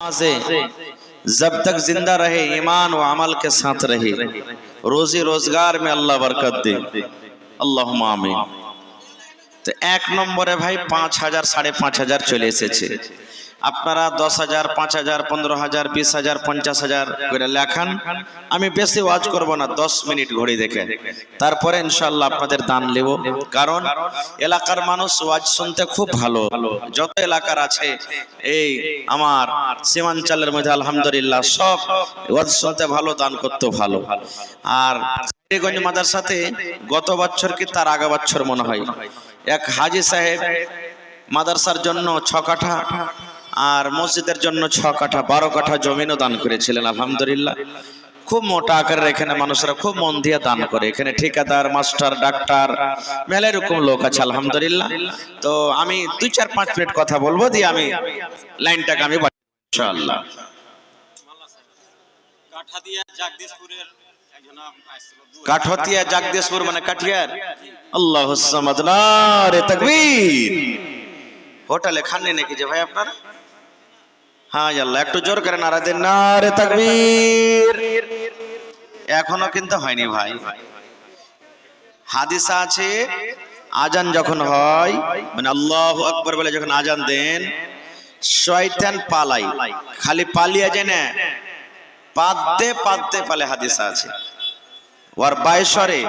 से जब तक जिंदा रहे ईमान व अमल के साथ रहे रोजी रोजगार में अल्लाह बरकत दे अल्लाहुम्मा आमीन। तो एक नम्बरे भाई 5,000 5,500 चले एसेছে আপনারা 10,000 5,000 15,000 20,000 50,000 করে লেখান। আমি বেশি ওয়াজ করব না, 10 মিনিট ঘড়ি দেখে তারপরে ইনশাআল্লাহ আপনাদের দান নেব। কারণ এলাকার মানুষ ওয়াজ শুনতে খুব ভালো, যত এলাকার আছে এই আমার সীমাঞ্চলের মধ্যে আলহামদুলিল্লাহ সব ওয়াজ শুনতে ভালো, দান করতে ভালো। আর গঞ্জ মাদ্রাসাতে গত বছর কি তার আগা বছর মনে হয় এক হাজী সাহেব মাদ্রাসার জন্য 6 কাঠা আর মসজিদের জন্য 6 কাঠা 12 কাঠা জমিনও দান করেছিলেন। আলহামদুলিল্লাহ খুব মোটা আকারের এখানে মানুষরা খুব মন দিয়ে দান করে। এখানে ঠিকাদার, মাস্টার, ডাক্তার মেলা এরকম লোক আছে আলহামদুলিল্লাহ। তো আমি 2-4-5 মিনিট কথা বলবো, দিয়ে আমি লাইনটাকে আমি ইনশাআল্লাহ। কাঠতিয়া জাগদেশপুর মানে কাঠিয়ার। আল্লাহুস সামাদ, নারে তাকবীর। হোটেলে খাননি নাকি যে ভাই আপনারা? হ্যাঁ আল্লাহ, একটু জোর করে নারা দেন, নারে তাকবীর। এখনো কিন্তু হয়নি ভাই। হাদিসা আছে আজান যখন হয় মানে আল্লাহু আকবার বলে যখন আজান দেন শয়তান পালায়, খালি পালিয়ে যায় না, পাদতে পাদতে পালে। হাদিসা আছে ওর বাইশরে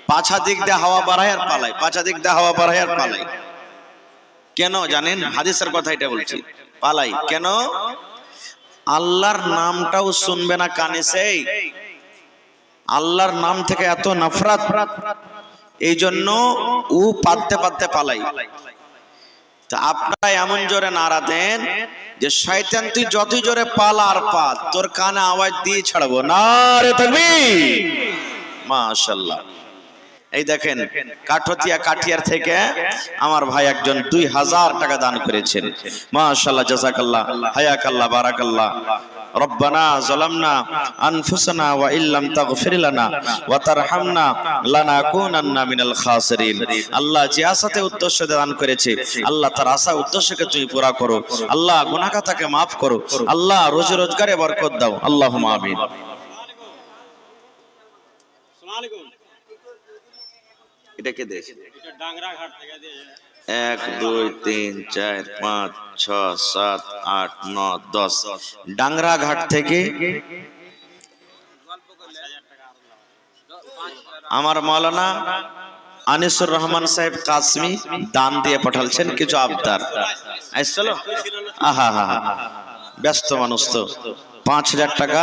পাছা দিক দিয়ে হাওয়া বাড়ায় আর পালায়, পাছা দিক দিয়ে হাওয়া বাড়ায় আর পালায়। কেন জানেন? হাদিসের কথা এটা বলছি, পালাই কেন? আল্লাহর নামটাও শুনবে না কানে, সেই আল্লাহর নাম থেকে এত নফরত, এই জন্য ও পাদতে পাদতে পালাই। তা আপনারা এমন জোরে নারা দেন যে শয়তান তুই যতই জোরে পালা আর পাদ, তোর কানে আওয়াজ দিয়ে ছাড়বো, নারে তাকবীর। মাশাআল্লাহ। এই দেখেন কাঠতিয়া কাঠিয়ার থেকে আমার ভাই একজন 2,000 টাকা দান করেছেন। মাশাআল্লাহ, জাযাকাল্লাহ, হায়াকাল্লাহ, বারাকাল্লাহ। রব্বানা যালামনা আনফুসানা ওয়া ইল্লাম তাগফির লানা ওয়া তারহামনা লানাকুনান্না মিনাল খাসিরিন। আল্লাহ যে আশাতে উদ্দেশ্য দান করেছে আল্লাহ তার আশা উদ্দেশ্যকে তুমি পুরা করো। আল্লাহ গুনাহগাতাকে maaf করো। আল্লাহ রোজি রোজগারে বরকত দাও। আল্লাহুম্মা আমিন। এটা কে দিয়েছে? এটা ডাংরা ঘাট থেকে দিয়েছে। 1 2 3 4 5 6 7 8 9 10 ডাংরা ঘাট থেকে আমার মাওলানা আনিসুর রহমান সাহেব কাসমি দান দিয়ে পাঠালছেন কিছু আবদার। আসছিল আহা হা হা, ব্যস্ত মানুষ তো। 5,000 টাকা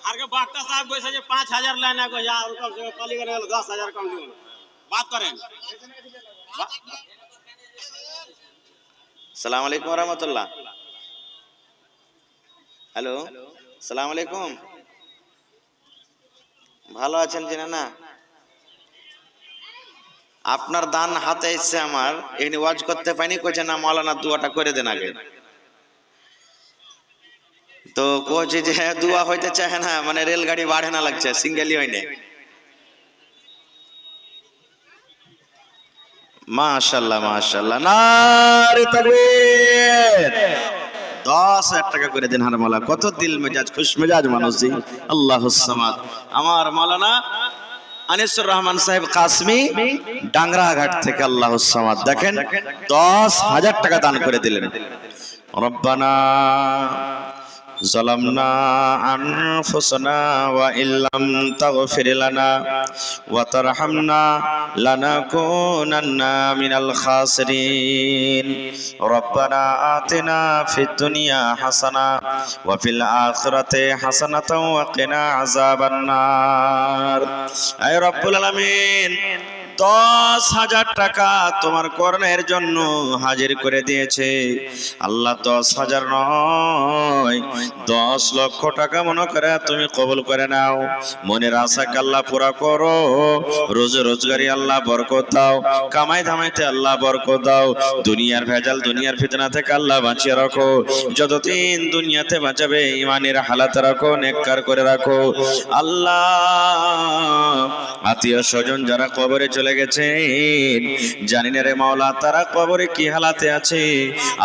আরকে বাক্তা সাহেব কইছে যে 5,000 লাইনা কই যা আর কম সে পালি করে 10,000 কম দিও। বাত করেন। আসসালামু আলাইকুম ওয়া রাহমাতুল্লাহ। হ্যালো, আসসালামু আলাইকুম। ভালো আছেন কিনা? না আপনার দান হাতে এসে আমার এই ওয়াজ করতে পাইনি, কইছে না মাওলানা দুয়াটা করে দেন আগে। তো কোচে যে দুয়া হইতে চায় না, মানে রেলগাড়ি বাড়ে না লাগছে, সিঙ্গেলই হয় না। মাশাআল্লাহ মাশাআল্লাহ, নারে তাকবীর। 10,000 টাকা করে দেন। হার মাওলা, কত দিল মেজাজ খুশ মেজাজ মানুষ জি। আল্লাহুস সামাদ। আমার মাওলানা আনিসুর রহমান সাহেব কাসমি ডাংরা ঘাট থেকে আল্লাহুস সামাদ দেখেন 10,000 টাকা দান করে দিলেন। রব্বানা যালামনা আনফুসানা ওয়া ইল্লাম তাগফির লানা ওয়া তারহামনা লানাকুনান্না মিনাল খাসিরিন। রব্বানা আতিনা ফিদ দুনিয়া হাসানা ওয়া ফিল আখিরাতি হাসানাতাও ওয়া কিনা আযাবান নার। হে রব্বুল আলামিন, 10,000 টাকা তোমার করণের জন্য হাজির করে দিয়েছে আল্লাহ। 10,000 নয়, 10 লক্ষ টাকা মনে করে তুমি কবুল করে নাও। মনের আশাকে আল্লাহ পুরা করো। রোজে রোজগারি আল্লাহ বরকত দাও। কামাই ধামাইতে আল্লাহ বরকত দাও। দুনিয়ার ভেজাল, দুনিয়ার ফিতনা থেকে আল্লাহ বাঁচিয়ে রাখো। যতদিন দুনিয়াতে বাঁচাবে ইমানের হালাতে রাখো, নেককার করে রাখো। আল্লাহ আত্মীয় স্বজন যারা কবরে চলে চলে গেছেন, জানি না রে মাওলা তারা কবরে কি হালাতে আছে।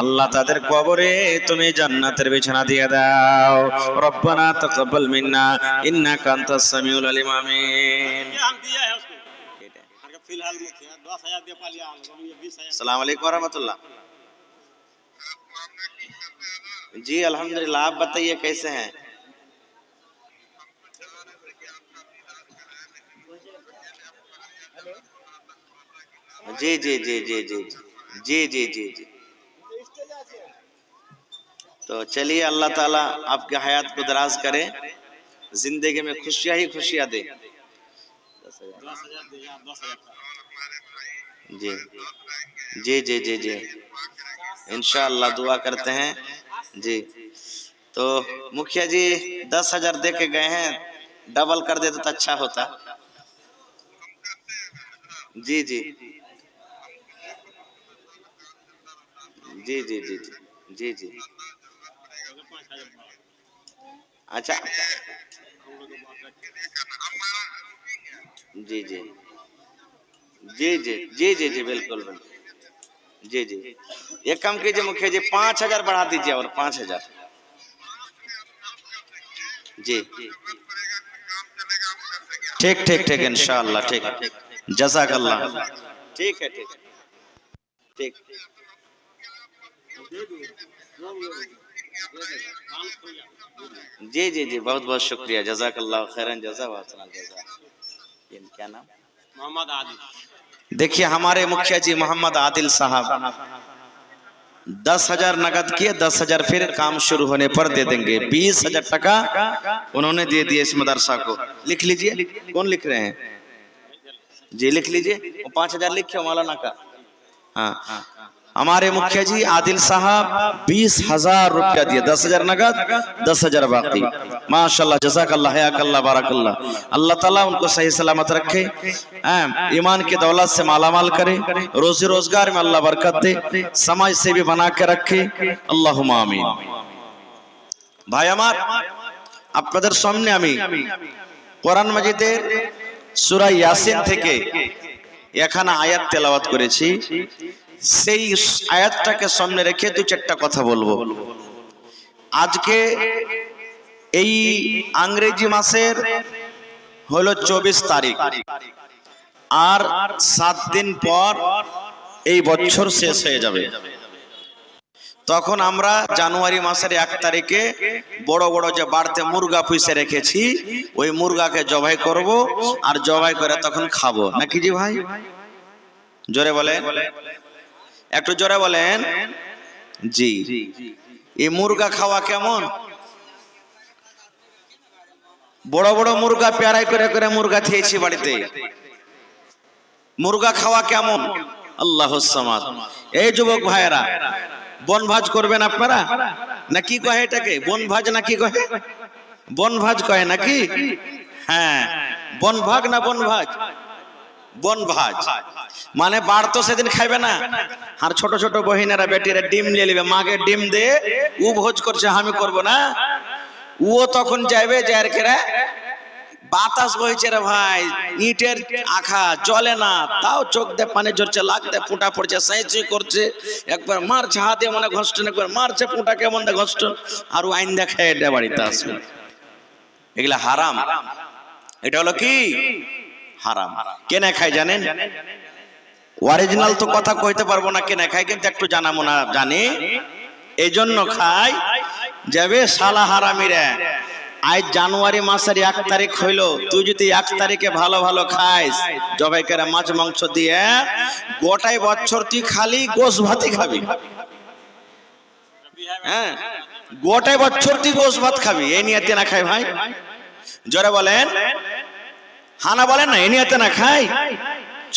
আল্লাহ তাদের কবরে তুমি জান্নাতের বিছানা দিয়ে দাও। রব্বানা তাকাব্বাল মিন্না ইন্নাকা আনতাস সামিউল আলিম। আমিন। अस्सलाम वालेकुम रहमतुल्लाह। जी अल्हम्दुलिल्लाह, आप बताइए कैसे हैं? जी जी जी जी जी जी जी जी जी। तो चलिए अल्लाह ताला आपके हयात को दराज करे, जिंदगी में खुशियां ही खुशियां दे। जी जी जी जी जी इंशाअल्लाह दुआ करते हैं जी। तो मुखिया जी 10,000 दे के गए हैं, डबल कर देते तो अच्छा होता। जी जी जी जी जी जी जी। अच्छा जी जी जी जी जी जी जी बिल्कुल बिल्कुल। जी जी एक काम कीजिए मुखिया जी, 5,000 बढ़ा दीजिए और 5,000। जी ठीक ठीक ठीक इंशाअल्लाह ठीक है। जज़ाकल्लाह। ठीक है ठीक ठीक। जी जी जी बहुत बहुत शुक्रिया, जज़ाकल्लाह खैरन जज़ा व हसनल जज़ा। क्या नाम? मोहम्मद आदिल। देखिए हमारे मुखिया जी मोहम्मद आदिल साहब 10,000 नगद किए, 10,000 फिर काम शुरू होने पर दे देंगे। 20,000 टका उन्होंने दे दिए इस मदरसा को। लिख लीजिए, कौन लिख रहे हैं? जी लिख लीजिए, 5,000 लिखे मौलाना का। हाँ हमारे मुखिया जी आदिल साहब 20,000 रुपया दिए, 10,000 नगद 10,000 बाकी। माशाल्लाह जज़ाकल्लाह हयाकल्लाह बारकल्लाह। अल्लाह ताला उनको सही सलामत रखे, ईमान की दौलत से मालामाल करे, रोजी रोजगार में अल्लाह बरकत दे, समाज से भी बना के रखे। अल्लाहुम्मा आमीन। भाई আমার আপনাদের সামনে আমি কোরআন মাজিদের সূরা ইয়াসিন থেকে এখানে আয়াত তেলাওয়াত করেছি। সেই আয়াতটাকে সামনে রেখে দু চারটা কথা বলবো। আজকে এই ইংরেজি মাসের হলো 24 তারিখ, আর 7 দিন পর এই বছর শেষ হয়ে যাবে। তখন আমরা জানুয়ারি মাসের 1 তারিখে বড় বড় যে বাড়তে মুরগা পুষে রেখেছি ওই মুরগাকে জবাই করব, আর জবাই করে তখন খাবো নাকি জি ভাই? জোরে বলেন, একটু জোরে বলেন। জি এই মুরগা খাওয়া কেমন? বড় বড় মুরগা পেয়ারাই করে করে মুরগা খেয়েছি বাড়িতে। মুরগা খাওয়া কেমন? আল্লাহুস সামাদ। এই যুবক ভাইয়েরা বনভাজ করবেন আপনারা না কি কয় এটাকে? বনভাজ না কি কয়? বনভাজ কয় নাকি? হ্যাঁ বনভাগ না বনভাজ? বনভাজ মানে বার তো সেদিন খাইবে না, আর ছোট ছোট বহিনেরা বেটিরা ডিম নিয়ে নিবে, মাকে ডিম দে ও ভোজ করছে আমি করব না। ও তখন যাইবে যার কেরা বাতাস বইছে রে ভাই, ইটের আখা চলে না, তাও চোখ দিয়ে পানি ঝরছে, লাগতে ফুটা পড়ছে, সাইচি করছে, একবার মারছে হাতে মনে ঘষ্টন, একবার মারছে ফুটা কেমন দে ঘষ্টন, আর ও আইন দেখায় এটা বাড়িতে আসবে। এগুলা হারাম। এটা হলো কি হারাম। কেনে খায় জানেন? অরিজিনাল তো কথা কইতে পারবো না কেনে খায়, কিন্তু একটু জানাবো না জানি এই জন্য খায় যাবে শালা হারামিরা। আজ জানুয়ারি মাসের 1 তারিখ হইল, তুই যদি 1 তারিখে ভালো ভালো খাইস জবাই করে মাছ মাংস দিয়ে, গোটাই বছর তুই খালি গোশ ভাতই খাবি। হ্যাঁ গোটাই বছর তুই গোশ ভাত খাবি। এই নিয়তে না খাই ভাই? জোরে বলেন, হানা বলেন না। এই নিয়তে না খাই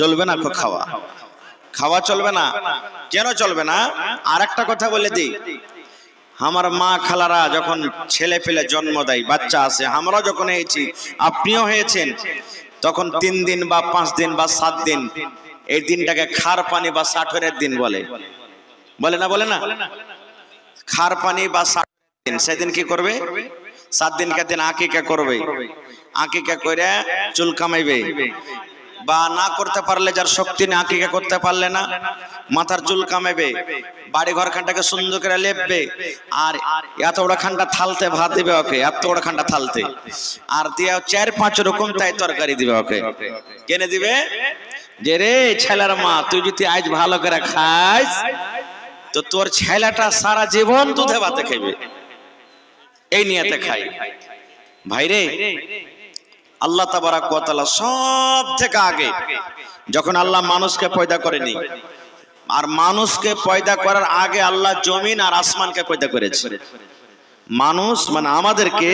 চলবে না, খাওয়া খাওয়া চলবে না। কেন চলবে না? আর একটা কথা বলে দিই, আমার মা খালারা যখন ছেলে পেলে জন্ম দেয়, বাচ্চা আসে, আমরা যখন হয়েছি আপনিও হয়েছেন, তখন 3 দিন বা 5 দিন বা 7 দিন এই দিনটাকে খার পানি বা সাঠরের দিন বলে, বলে না? বলে না? খার পানি বা সাঠরের দিন। সেদিন কি করবে? 7 দিনকার দিন আকিকা করবে। আকিকা করে চুল কামাইবে, বা না করতে পারলে, যার শক্তি না, আকিকা করতে পারলে না, মাথার চুল কামাবে, বাড়ি ঘর খানটাকে সুন্দর করে লেপবে, আর এত বড় খানটা থালতে ভাত দিবে ওকে, এত বড় খানটা থালতে, আর দিয়ে 4-5 রকম তাই তরকারি দিবে ওকে। কেনে দিবে? যে রে ছেলের মা, তুই যদি আজ ভালো করে খাস তো তোর ছেলেটা সারা জীবন দুধে ভাতে খাইবে, এই নিয়তে খাই। ভাইরে, আল্লাহ তাবারাক ওয়া তাআলা সব থেকে আগে যখন আল্লাহ মানুষকে পয়দা করেনি, আর মানুষকে পয়দা করার আগে আল্লাহ জমিন আর আসমানকে পয়দা করেছে। মানুষ মানে আমাদেরকে,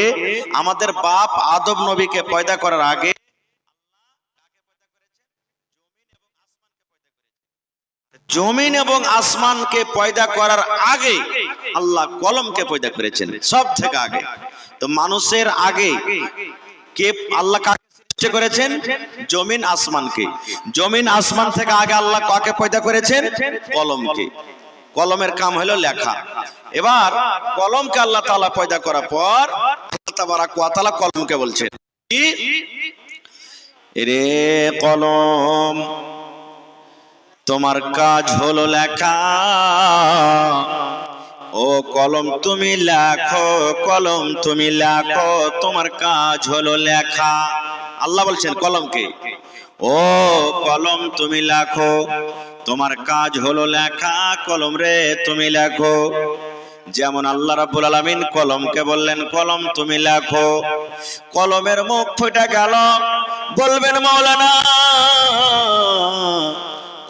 আমাদের বাপ আদম নবীকে পয়দা করার আগে জমিন এবং আসমানকে পয়দা করার আগে আল্লাহ কলমকে পয়দা করেছেন, সব থেকে আগে। তো মানুষের আগে কে আল্লাহ কাকে সৃষ্টি করেছেন? জমিন আসমানকে। জমিন আসমান থেকে আগে আল্লাহ কাকে পয়দা করেছেন? কলমকে। কলমের কাম হলো লেখা। এবার কলমকে আল্লাহ তাআলা পয়দা করার পর আল্লাহ তাবারাক ওয়া তাআলা কলমকে বলছেন, কি রে কলম, তোমার কাজ হলো লেখা। ও কলম তুমি লেখো, কলম তুমি লেখো, তোমার কাজ হলো লেখা। আল্লাহ বলছেন কলমকে, ও কলম তুমি লেখো, তোমার কাজ হলো লেখা, কলম রে তুমি লেখো। যেমন আল্লাহ রাব্বুল আলামিন কলমকে বললেন, কলম তুমি লেখো। কলমের মুখ ফুটে গেল। বলবেন মাওলানা,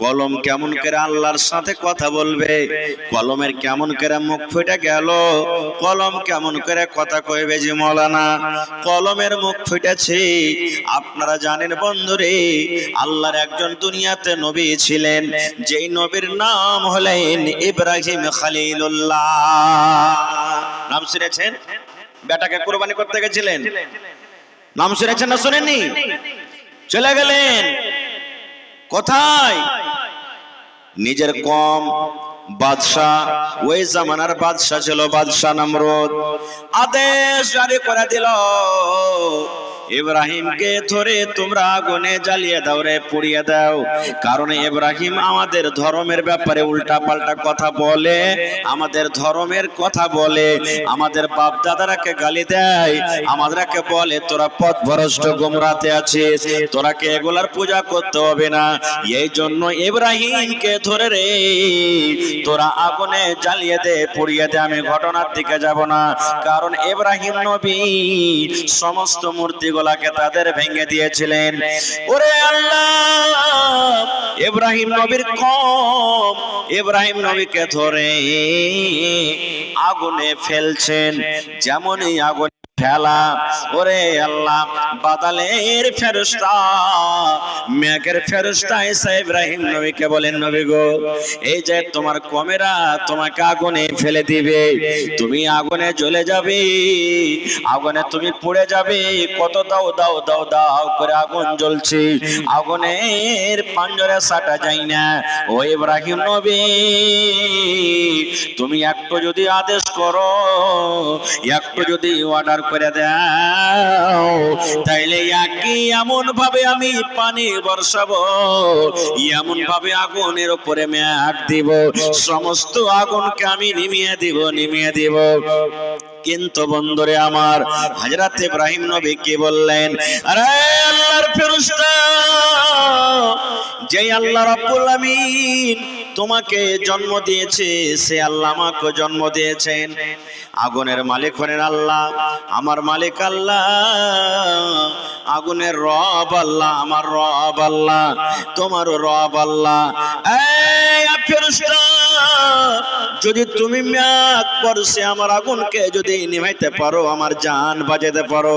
কলম কেমন করে আল্লাহর সাথে কথা বলবে? কলমের কেমন করে মুখ ফুটে গেল? কলম কেমন করে কথা কইবে? যে মাওলানা, কলমের মুখ ফুটেছে। আপনারা জানেন বন্ধুরে, আল্লাহর একজন দুনিয়াতে নবী ছিলেন, যেই নবীর নাম হলেন ইব্রাহিম খলিলুল্লাহ। নাম শুনেছেন? বেটাকে কুরবানি করতে গেছিলেন, নাম শুনেছেন না শুনেননি? চলে গেলেন কোথায়? নিজের কম বাদশাহ, ওই জামানার বাদশাহ ছিল বাদশাহ নমরুদ। আদেশ জারি করে দিল, ইব্রাহিমকে ধরে তোমরা আগুনে জ্বালিয়ে দাও রে, পুড়িয়ে দাও। কারণ ইব্রাহিম আমাদের ধর্মের ব্যাপারে উল্টা পাল্টা কথা বলে, আমাদের ধর্মের কথা বলে, আমাদের বাপ দাদারাকে গালি দেয়, আমাদেরকে বলে তোরা পথভ্রষ্ট গোমরাতে আছিস, তোরাকে এগুলার পূজা করতে হবে না। এই জন্য ইব্রাহিমকে ধরে রে তোরা আগুনে জ্বালিয়ে দে, পুড়িয়ে দে। আমি ঘটনার দিকে যাব না, কারণ ইব্রাহিম নবী সমস্ত মূর্তিগুলাকে তাদের ভেঙে দিয়েছিলেন। ওরে আল্লাহ, ইব্রাহিম নবীর কম ইব্রাহিম নবীকে ধরে আগুনে ফেলছেন। যেমনই আগুন ফেলা, ওরে আল্লাহ, বাদলের ফেরেশতা, মেঘের ফেরেশতা এসে ইব্রাহিম নবীকে বলেন, নবী গো, এই যে তোমার কমেরা তোমাকে আগুনে ফেলে দিবে, তুমি আগুনে জ্বলে যাবে, আগুনে তুমি পুড়ে যাবে। কত দাও দাও দাও দাও করে আগুন জ্বলছে, আগুনের পাঞ্জরে সাটা যায় না। ও ইব্রাহিম নবী, তুমি একটু যদি আদেশ করো, একটু যদি অর্ডার করে দাও, তাইলে একই এমন ভাবে আমি পানি বর্ষাবো, এমন ভাবে আগুনের উপরে মেঘ দিব, সমস্ত আগুনকে আমি নিমিয়ে দিব, নিমিয়ে দিব। কিন্তু বন্ধুরে আমার, হযরত ইব্রাহিম নবী কি বললেন? আরে আল্লাহর ফেরেশতা, যে আল্লাহ রাব্বুল আমিন তোমাকে জন্ম দিয়েছে, সে আল্লাহ আমাকে জন্ম দিয়েছেন। আগুনের মালিক হলেন আল্লাহ, আমার মালিক আল্লাহ, আগুনের রব আল্লাহ, আমার রব আল্লাহ, তোমারও রব আল্লাহ। এই ফেরেশতা, যদি তুমি মেঘ বর্ষে আমার আগুনকে যদি নিভাইতে পারো, আমার জান বাঁচাতে পারো,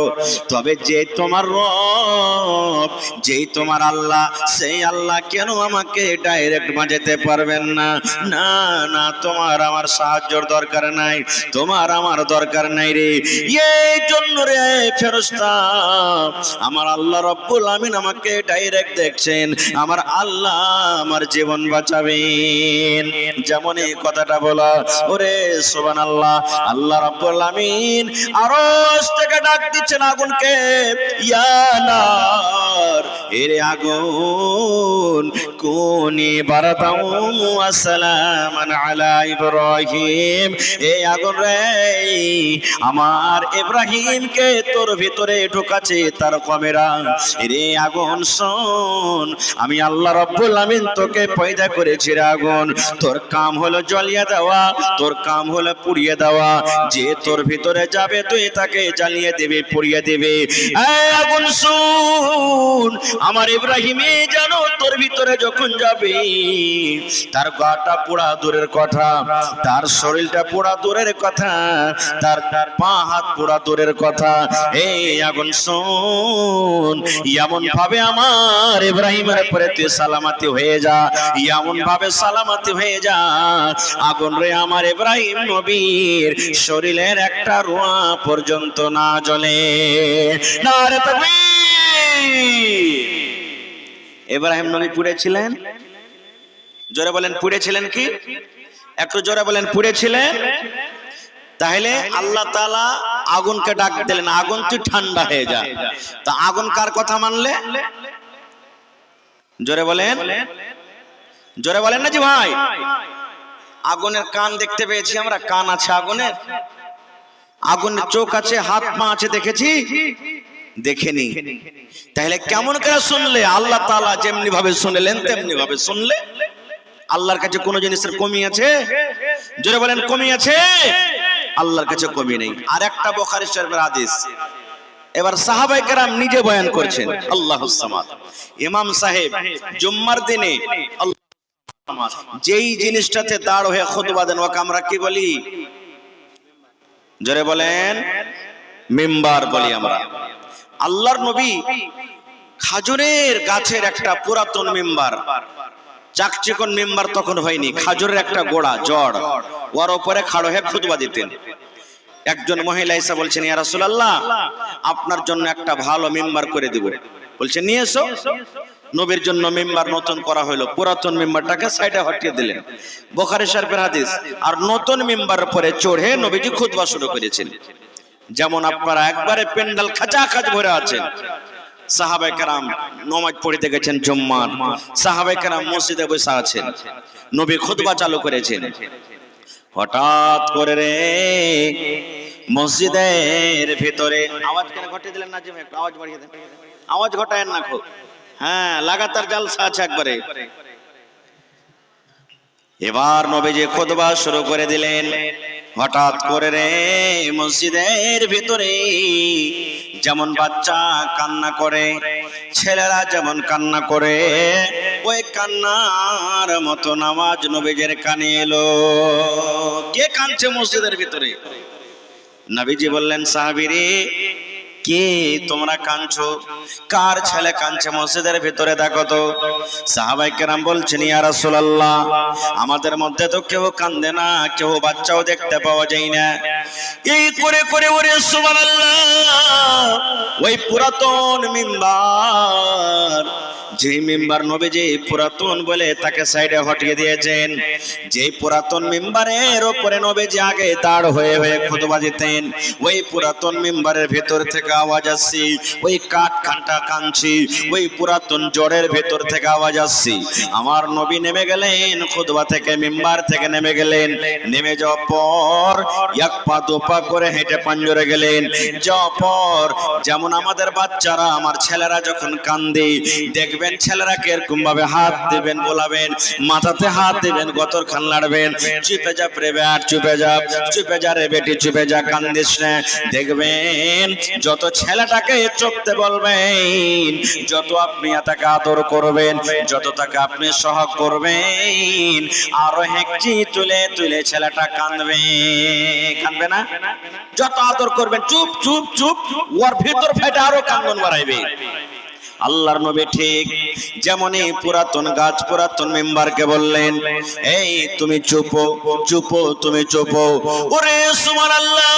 তবে যে তোমার রব, যেই তোমার আল্লাহ, সেই আল্লাহ কেন আমাকে ডাইরেক্ট বাঁচাতে পারবেন না? না না, তোমার আমার সাহায্যের দরকার নাই, তোমার আমার দরকার নাই রে। এই জন্য রে ফেরেশতা, আমার আল্লাহ রব্বুল আমিন আমাকে ডাইরেক্ট দেখছেন, আমার আল্লাহ আমার জীবন বাঁচাবেন। যেমন এই কথাটা বল বলো ওরে সুবহানাল্লাহ। আল্লাহ রাব্বুল আমিন আরশ থেকে ডাক দিচ্ছেন আগুনকে, ইয়া নার, এরে আগুন, কুনি বারদাও ওয়া সালামান আলা ইব্রাহিম, এই আগুন রে আমার ইব্রাহিমকে তোর ভিতরে ঢোকাচ্ছে তার কমেরা। রে আগুন শোন, আমি আল্লাহ রাব্বুল আমিন তোকে পয়দা করেছি রে আগুন, তোর কাম হলো জ্বালিয়ে দেওয়া, তোর কাম হলো পুড়িয়ে দেওয়া। যে তোর ভিতরে যাবে তুই তাকে জ্বালিয়ে দেবে, পুড়িয়ে দেবে। এই আগুন শোন, আমার ইব্রাহিমে জানো তোর ভিতরে যখন যাবে তার গাটা পোড়া দূরের কথা, তার শরীরটা পোড়া দূরের কথা, তার পা হাত পোড়া দূরের কথা। এই আগুন শোন, এমন ভাবে আমার ইব্রাহিমের উপরে তুই সালামতি হয়ে যা, এমন ভাবে সালামতি হয়ে যা আগুন রে আমার ইব্রাহিম নবীর শরীরের একটা রোয়া পর্যন্ত না জ্বলে। নারে তাকবীর। ইব্রাহিম নবী পুড়েছিলেন, জোরে বলেন পুড়েছিলেন কি? একটু জোরে বলেন পুড়েছিলেন। তাহলে আল্লাহ তাআলা আগুনকে ডাক দিলেন, আগুন তুই ঠান্ডা হয়ে যা। তা আগুন কার কথা মানলে? জোরে বলেন, জোরে বলেন না জি ভাই। আগুনের কান দেখতে পেয়েছি আমরা, কান আছে আগুনের, আগুনের চোখ আছে, হাত পা আছে, দেখেছি? দেখেনি। তাহলে কেমন করে শুনলে? আল্লাহ তাআলা যেমনি ভাবে শুনলেন তেমনি ভাবে শুনলে। আল্লাহর কাছে কোন জিনিসের কমি আছে? জোরে বলেন কমি আছে? আল্লাহর কাছে কমি নেই। আর একটা বুখারী শরীফের হাদিস, এবার সাহাবায়ে কেরাম নিজে বয়ান করছেন। আল্লাহুস সামাদ। ইমাম সাহেব জুম্মার দিনে যেই জিনিসটাতে দাঁড় হয়ে খুতবা দেন ওকে আমরা কি বলি? জোরে বলেন মিম্বার বলি আমরা। আল্লাহর নবী খাজুরের গাছের একটা পুরাতন মিম্বার, চাকচিকন মিম্বার তখন হয়নি, খাজুরের একটা গোড়া জড়, ওর উপরে খাড়ো হয়ে খুতবা দিতেন। একজন মহিলা এসে বলছেন, ইয়া রাসূলুল্লাহ, আপনার জন্য একটা ভালো মিম্বার করে দেব। বলছে নিয়ে এসো। নবীর জন্য মিম্বার নতুন করা হলো, পুরাতন মিম্বারটাকে সাইডে হটিয়ে দিলেন। বুখারী শরীফের হাদিস। আর নতুন মিম্বারের উপরে চড়ে নবীজি খুতবা শুরু করেছেন। যেমন আপনারা একবারে পেন্ডাল খাচাখাচ ভরে আছেন, সাহাবায়ে কেরাম নামাজ পড়তে গেছেন জুম্মার, সাহাবায়ে কেরাম মসজিদে বসে আছেন, নবী খুতবা চালু করেছেন। হঠাৎ করে রে মসজিদের ভিতরে আওয়াজ কেন ঘটিয়ে দিলেন না? যে একটু আওয়াজ বাড়িয়ে দেন, আওয়াজ ঘটায়েন না খুব। হ্যাঁ, লাগাতার জালসা আছে একবারে। এবার নবীজি খুতবা শুরু করে দিলেন। হঠাৎ করে রে মসজিদের ভিতরে যেমন বাচ্চা কান্না করে, ছেলেরা যেমন কান্না করে, ওই কান্নার মতো আওয়াজ নবীজির কানে এলো। কে কাঁদছে মসজিদের ভিতরে? নবীজি বললেন, সাহাবীরে কে তোমরা কাঁদছো? কার ছেলে কাঁদছে মসজিদের ভিতরে দেখো তো। সাহাবায়ে কেরাম বলছেন, ইয়া রাসূলুল্লাহ, আমাদের মধ্যে তো কেউ কাঁদে না, কেউ বাচ্চাও দেখতে পাওয়া যায় না। এই করে করে ওরে সুবহানাল্লাহ, ওই পুরাতন মিম্বার, যে মিম্বার নবীজি পুরাতন বলে তাকে সাইডে হটিয়ে দিয়েছেন, যে পুরাতন মিম্বারের উপরে নবীজি আগে দাঁড় হয়ে হয়ে খুতবা দিতেন, ওই পুরাতন মিম্বারের ভেতর থেকে আওয়াজ আসছে, ওই কাঠ খানটা কাঁদছে, ওই পুরাতন জড়ের ভেতর থেকে আওয়াজ আসছে। আমার নবী নেমে গেলেন খুতবা থেকে, মিম্বার থেকে নেমে গেলেন। নেমে যাওয়ার পর এক পা দু পা করে হেঁটে পাঞ্জরে গেলেন। যাওয়ার পর যেমন আমাদের বাচ্চারা, আমার ছেলেরা যখন কান্দে দেখবেন, ছেলেরা কিরকম ভাবে হাত দিবেন, বলাবেন, মাথাতে হাত দিবেন, গতর খান লাড়বেন, চুপে যা রে বেট, চুপে যা, চুপে যা রে বেটি, চুপে যা, কান্দিস না। দেখবেন যত ছেলেটাকে চুপতে বলবেন, যত আপনি তাকে আদর করবেন, যত তাকে আপনি সহগ করবেন, আরো হেঁকচি তুলে তুলে ছেলেটা কাঁদবে। কাঁদবে না? যত আদর করবেন, চুপ চুপ চুপ, ওর ভিতর ফেটে আরো কান্দন বাড়াইবে। আল্লাহর নবী ঠিক যেমনই পুরাতন গাছ পুরাতন মেম্বারকে বললেন, এই তুমি চুপো চুপো, তুমি চুপো। ওরে সুবহানাল্লাহ,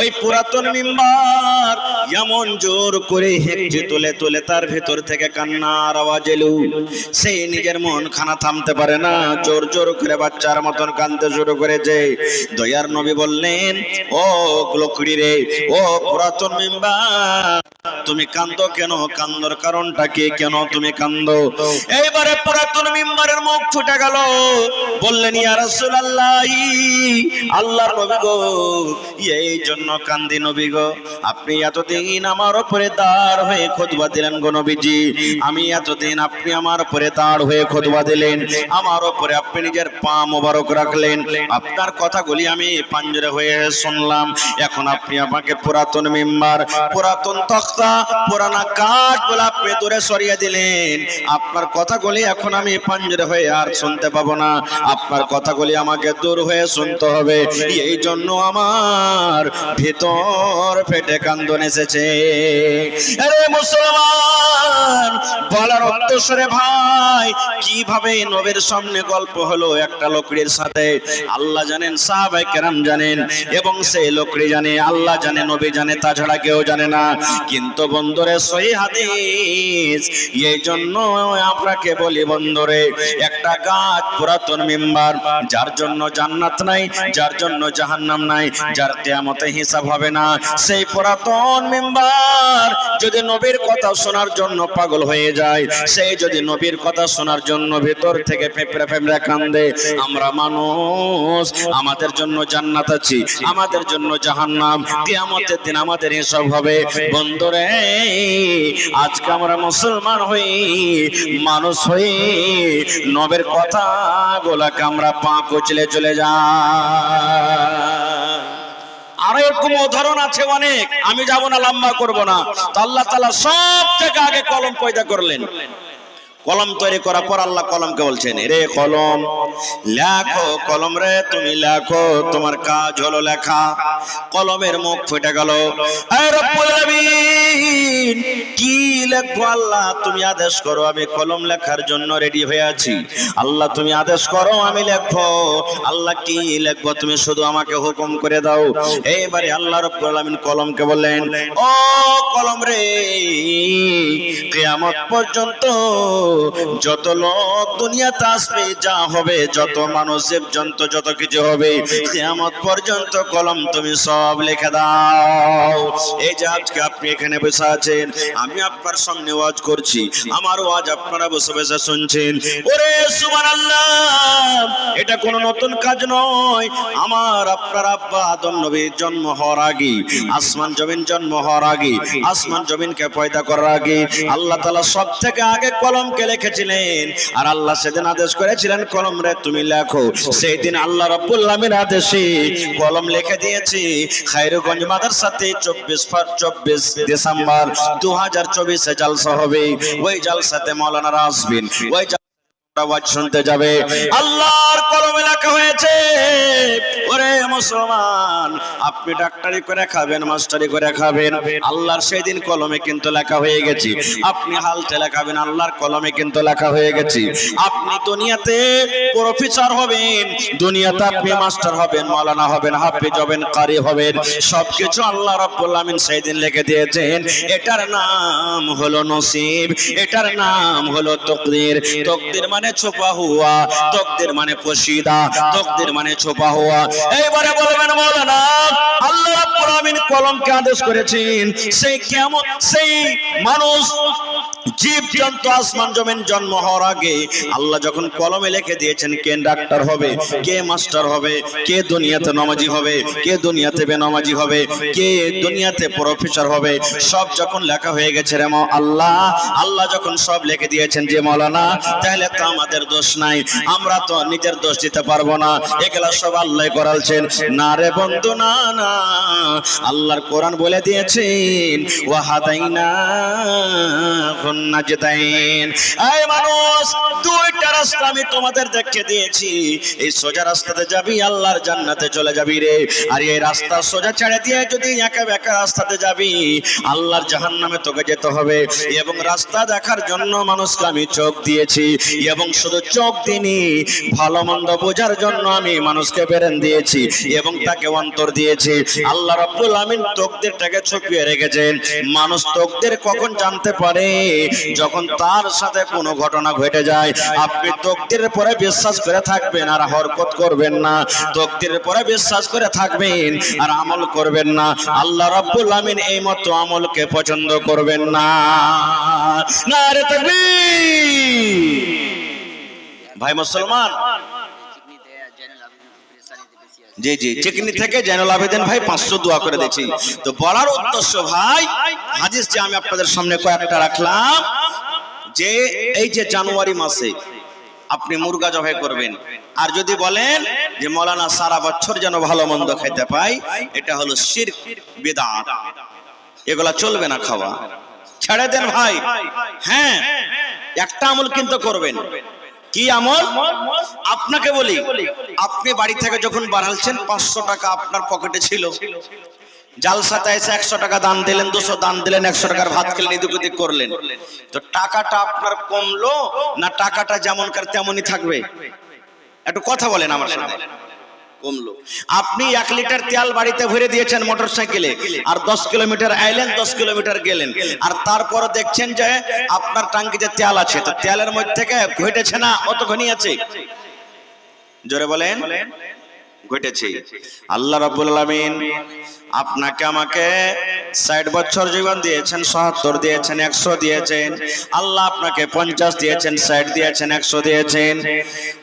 ওই পুরাতন মেম্বার এমন জোর করে হেঁটে তুলে তুলে তার ভেতর থেকে কান্নার আওয়াজ এলো। সে নিজের মন খানা থামতে পারে না, জোর জোর করে বাচ্চার মতন কাঁদতে শুরু করেছে। দয়ার নবী বললেন, ও লোকড়ি রে, ও পুরাতন মিম্বার, তুমি কান্দো কেন? কান্দর কারণটা কি? কেন তুমি কান্দো? এইবারে পুরাতন মিম্বারের মুখ ফুটে গেল, বললেন, ইয়া রাসূলুল্লাহ, আল্লাহর নবী গো, এই জন্য কান্দি নবী গো, আপনি এতদিন আমার উপরে দাঁড় হয়ে খুতবা দিলেন গো নবীজি, আমি এতদিন আপনি আমার উপরে দাঁড় হয়ে খুতবা দিলেন, আমার উপরে আপনি নিজের পা মোবারক রাখলেন, আপনার কথাগুলি আমি পাঞ্জরে হয়ে শুনলাম। এখন আপনি আমাকে পুরাতন মিম্বার, পুরাতন তখতা, পুরানা কাঠ বলে আপনি দূরে সরিয়ে দিলেন। আপনার কথাগুলি এখন আমি পাঞ্জরে হয়ে আর শুনতে পাবো না, আপনার কথাগুলি আমাকে দূর হয়ে শুনতে হবে। এই জন্য আমার ভিতর ফেটে কান্দন এসেছে। আরে মুসলমান, বলার উদ্দেশ্যে ভাই, কিভাবে নবীর সামনে গল্প হলো একটা লোকড়ির সাথে, আল্লাহ জানেন, সাহাবায়ে কেরাম জানেন, এবং সেই লোকড়ি জানে, আল্লাহ জানে, নবী জানে, তাছাড়া কেউ জানে না। কিন্তু বন্ধুরে, সহিহ হাদিস, এই জন্য আপনাকে বলি বন্ধুরে, একটা গাছ পুরাতন মিম্বার, যার জন্য জান্নাত নাই, যার জন্য জাহান্নাম নাই, যার কিয়ামতে হিসাব হবে না, সেই পুরাতন মিম্বার যদি নবীর কথা শোনার জন্য পাগল হয়ে যায়, সেই যদি নবীর কথা শোনার জন্য ভিতর থেকে ফেপড়ে ফেপড়ে কান্দে, আমরা মানুষ, আমাদের জন্য জান্নাত আছে, আমাদের জন্য জাহান্নাম, কিয়ামতের দিন আমাদের হিসাব হবে। বন্ধুরে, আজকে আমরা মুসলমান হই, মানুষ হই, নবীর কথা গোলাকে আমরা পা কুচলে চলে যাই। আরো এরকম উদাহরণ আছে অনেক, আমি যাব না, লম্বা করব না। তো আল্লাহ তাআলা সব থেকে আগে কলম পয়দা করলেন। কলম তৈরি করার পর আল্লাহ কলমকে বলছেন, রে কলম, লেখো, কলম রে তুমি লেখো, তোমার কাজ হলো লেখা। কলমের মুখ ফুটে গেল। এ রব্বুল আলামিন, কি লিখবো আল্লাহ? তুমি আদেশ করো, আমি কলম লেখার জন্য রেডি হয়ে আছি। আল্লাহ তুমি আদেশ করো, আমি লিখবো। আল্লাহ কি লিখবো? তুমি শুধু আমাকে হুকুম করে দাও। এইবারে আল্লাহ রব্বুল আলামিন কলমকে বললেন, ও কলম রে, কিয়ামত পর্যন্ত যত লোক দুনিয়াতে আসবে, যা হবে, যত মানুষ, জীবজন্তু, যত কিছু হবে, কিয়ামত পর্যন্ত কলম তুমি সব লিখে দাও। এই যে আজকে আপনি এখানে বসে আছেন, আমি আপনার সামনে ওয়াজ করছি, আমার ওয়াজ আপনারা বসে বসে শুনছেন। ওরে সুবহানাল্লাহ, এটা কোনো নতুন কাজ নয়। আমার আপনার আব্বা আদম নবীর জন্ম হওয়ার আগে, আসমান জমিন জন্ম হওয়ার আগে, আসমান জমিনকে পয়দা করার আগে আল্লাহ তাআলা সব থেকে আগে কলমকে লিখেছিলেন। আর আল্লাহ সেদিন আদেশ করেছিলেন, কলম রে তুমি লেখো। সেই দিন আল্লাহ রাব্বুল আলামিনের আদেশে কলম লিখে দিয়েছি। খায়রগঞ্জ মাদ্রাসাতে 24 ডিসেম্বর 2024 জালসা হবে। ওই জালসাতে মাওলানারা আসবেন, ওই আওয়াজ শুনতে যাবে। আল্লাহর কলমে লেখা হয়েছে, ওরে মুসলমান, আপনি ডাক্তারি করে খাবেন, মাস্টারি করে খাবেন, আল্লাহর সেই দিন কলমে কিন্তু লেখা হয়ে গেছে। আপনি হালতে লেখাবেন, আল্লাহর কলমে কিন্তু লেখা হয়ে গেছে। আপনি দুনিয়াতে প্রফেসর হবেন, দুনিয়াতে আপনি মাস্টার হবেন, মাওলানা হবেন, হাফেজ হবেন, কারি হবেন, সবকিছু আল্লাহ রাব্বুল আমিন সেই দিন লিখে দিয়েছেন। এটার নাম হলো নসিব, এটার নাম হলো তকদির। তকদির মানে ছুপা হুয়া, তকদির মানে পোশিদা, তকদির মানে ছুপা হুয়া। এইবারে বলবেন, মাওলানা, আল্লাহ রাব্বুল আমিন কলমকে আদেশ করেছেন, সেই কিয়ামত, সেই মানুষ, জীব জন্তু, আসমান জমিন জন্ম হওয়ার আগে আল্লাহ যখন কলমে লিখে দিয়েছেন কে ডাক্তার হবে, কে মাস্টার হবে, কে দুনিয়াতে নামাজি হবে, কে দুনিয়াতে বেনামাজি হবে, কে দুনিয়াতে প্রফেসর হবে, সব যখন লেখা হয়ে গেছে রে আল্লাহ, আল্লাহ যখন সব লিখে দিয়েছেন যে মাওলানা, তাহলে তো আমাদের দোষ নাই, আমরা তো নিজের দোষ দিতে পারবো না, এগুলা সব আল্লাহ করালছেন। না রে বন্ধু, না না, আল্লাহর কোরআন বলে দিয়েছেন, ওয়াহাদাইনা সাবিলুন নাজদাইন। এই মানুষ, দুইটা রাস্তা আমি তোমাদের দেখিয়ে দিয়েছি, এই সোজা রাস্তাতে যাবি আল্লাহর জান্নাতে চলে যাবি রে, আর এই রাস্তা সোজা ছেড়ে দিয়ে যদি একা বেকা রাস্তাতে যাবি আল্লাহর জাহান্নামে তোকে যেতে হবে। এবং রাস্তা দেখার জন্য মানুষকে আমি চোখ দিয়েছি, এবং শুধু চোখ দিইনি, ভালো মন্দ বোঝার জন্য আমি মানুষকে ব্রেন দিয়েছি এবং তাকে অন্তর দিয়েছি। আল্লাহ রাব্বুল আমিন তকদিরটাকে ছুপিয়ে রেখেছেন। মানুষ তকদির কখন জানতে পারে? যখন তার সাথে কোনো ঘটনা ঘটে যায়। আপনি তকদিরের পরে বিশ্বাস করে থাকবেন আর হরকত করবেন না, তকদিরের পরে বিশ্বাস করে থাকবেন আর আমল করবেন না। আল্লাহ রাব্বুল আমিন এই মতো আমলকে পছন্দ করবেন না। নারে তাকবীর। ভাই মুসলমান, জি জি, চিকনি থেকে জয়নুল আবেদিন ভাই 500 দোয়া করে দিয়েছি। তো বলার উদ্দেশ্য ভাই, হাদিস যে আমি আপনাদের সামনে কয়েকটা রাখলাম, যে এই যে জানুয়ারি মাসে আপনি মুরগা জবাই করবেন, আর যদি বলেন যে মৌলানা সারা বছর যেন ভালো মন্দ খেতে পাই, এটা হলো শিরক বিদআত, এগুলা চলবে না, খাওয়া ছেড়ে দেন ভাই। হ্যাঁ, একটা আমল কিন্তু করবেন। কি আমল? আপনাকে বলি, আপনি বাড়ি থেকে যখন বাড়ালছেন 500 টাকা আপনার পকেটে ছিল, জালসাতে এসে 100 টাকা দান দিলেন, 200 দান দিলেন, 100 টাকার ভাত খেলেন, এদিক ওদিক করলেন, তো টাকাটা আপনার কমলো না টাকাটা যেমনকার তেমনই থাকবে? একটু কথা বলেন আমার সাথে। কমলো। আপনি 1 লিটার তেল বাড়িতে ভরে দিয়েছেন মোটরসাইকেলে, আর 10 কিলোমিটার আইলেন, 10 কিলোমিটার গেলেন, আর তারপর দেখছেন যে আপনার ট্যাঙ্কিতে তেল আছে, তো তেলের মধ্যে থেকে ঘটেছে না অতখানি আছে? জোরে বলেন। ঘটেছে। আল্লাহ রাব্বুল আলামিন আপনাকে আমাকে 60 বছর জীবন দিয়েছেন, 77 দিয়েছেন, 100 দিয়েছেন। আল্লাহ আপনাকে 50 দিয়েছেন, 60 দিয়েছেন, 100 দিয়েছেন।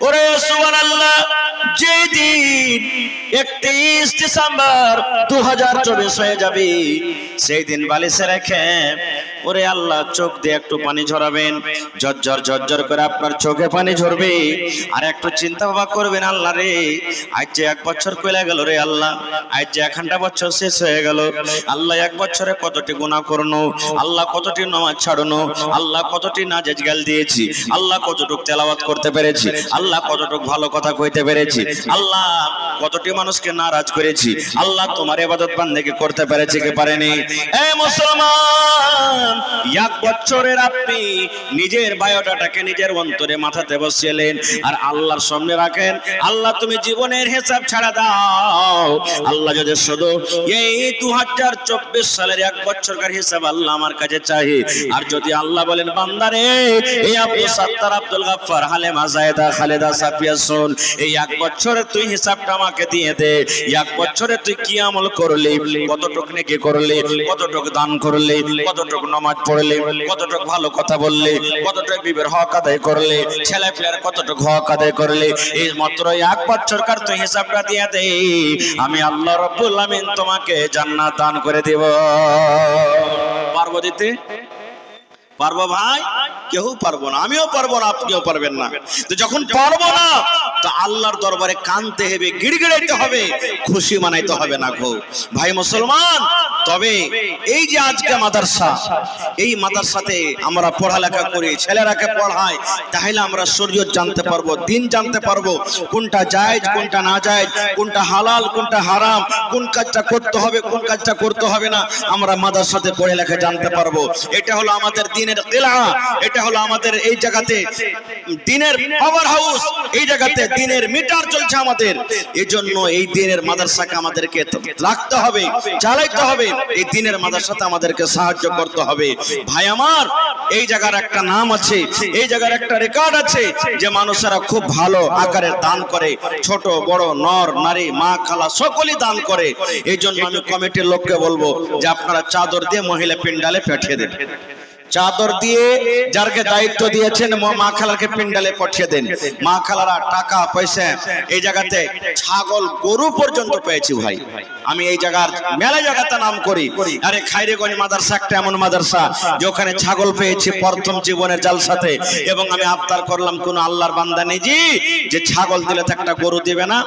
ওরে সুবহানাল্লাহ, যেদিন 31 ডিসেম্বর 2024 হয়ে যাবে, সেই দিন বালিশে রেখে ওরে আল্লাহ চোখ দিয়ে একটু পানি ঝরাবেন, ঝরঝর ঝরঝর করে আপনার চোখে পানি ঝরবে, আর একটু চিন্তা ভাবনা করবেন, আল্লাহ রে আজ যে 1 বছর কইলা গেল রে আল্লাহ, আজ যে 1 বছর শেষ হয়ে গেল, আল্লাহ 1 বছরে কতটি গুনাহ করনো, আল্লাহ কতটি নামাজ ছাড়নো, আল্লাহ কতটি নাজায়েজ গাল দিয়েছি, আল্লাহ কতটুকু তেলাওয়াত করতে পেরেছি, আল্লাহ কতটুকু ভালো কথা কইতে পেরেছি, আল্লাহ কতটি মানুষকে নারাজ করেছি, আল্লাহ তোমার ইবাদত বান্দেগি করতে পেরেছি কি পারেনি? এ মুসলমান, 1 বছরের আপনি নিজের বায়োডাটাকে নিজের অন্তরে মাথাতে বসিয়েলেন, আর আল্লাহর সামনে রাখেন, আল্লাহ তুমি জীবনের হিসাব ছাড়া দাও, আল্লাহ যদি শুধু এই 2024 সালের 1 বছরকার হিসাব আল্লাহ আমার কাছে চাই, আর যদি আল্লাহ বলেন বান্দারে এই আব্দুল সাত্তার, আব্দুল গফফার, হালেমা, জায়েদা, খালেদা, সাফিয়া শুন, এই 1 বছরে তুই হিসাবটা আমাকে দিয়ে দে, 1 বছরে তুই কি আমল করলি, কতটুকু নেকি করলি, কতটুকু দান করলি, কতটুকু নামাজ পড়লি, কতটুকু ভালো কথা বললি, কতটুকু বিবের হক আদায় করলি, ছেলে পেলের কতটুকু হক আদায় করলি, এই মাত্র 1 বছরকার তুই হিসাবটা দিয়ে দে, আমি আল্লাহ রাব্বুল আমিন তোমাকে জান্নাত দান করে দেব। পারবো দিতে? পারবো ভাই? কেউ পারবো না, আমিও পারবো না, আপনিও পারবেন না। তো যখন পারবো না, তো আল্লাহর দরবারে কানতে হবে, গিড়গিড়াইতে হবে, খুশি মানাইতে হবে না গো ভাই মুসলমান। তবে এই যে আজকে মাদ্রাসা, এই মাদ্রাসাতে আমরা পড়ালেখা করি, ছেলেরাকে পড়াই, তাহলে আমরা শরীয়ত জানতে পারবো, দিন জানতে পারবো, কোনটা জায়েজ কোনটা না জায়েজ, কোনটা হালাল কোনটা হারাম, কোন কাজটা করতে হবে কোন কাজটা করতে হবে না, আমরা মাদ্রাসাতে পড়ালেখা জানতে পারবো। এটা হলো আমাদের দিনের কিলা, এটা হলো আমাদের এই জায়গাতে দিনের পাওয়ার হাউস, এই জায়গাতে দিনের মিটার চলছে আমাদের। এজন্য এই দিনের মাদ্রাসাকে আমাদেরকে রাখতে হবে, চালাইতে হবে, এই দিনের মাদ্রাসাতে আমাদেরকে সাহায্য করতে হবে। ভাই আমার, এই জায়গার একটা নাম আছে, এই জায়গার একটা রেকর্ড আছে, যে মানুষেরা খুব ভালো আকারের দান করে, ছোট বড় নর নারী মা খালা সকলেই দান করে। এই জন্য আমি কমিটির লোককে বলবো যে আপনারা চাদর দিয়ে মহিলা পিন্ডালে পাঠিয়ে দেন, চাদর দিয়ে যারকে দায়িত্ব দিয়েছেন মা খালাকে পিন্ডালে পাঠিয়ে দেন। মা খালারা টাকা পয়সা, এই জায়গাতে ছাগল গরু পর্যন্ত পেয়েছি ভাই। আমি এই জায়গার মেলা জায়গাতে নাম করি, আরে খাইরেগঞ্জ মাদ্রাসা একটা এমন মাদ্রাসা যে ওখানে ছাগল পেয়েছি প্রথম জীবনের জালসাতে, এবং আমি আবদার করলাম কোন আল্লাহর বান্দা নেজি যে ছাগল দিলে তো একটা গরু দিবে না,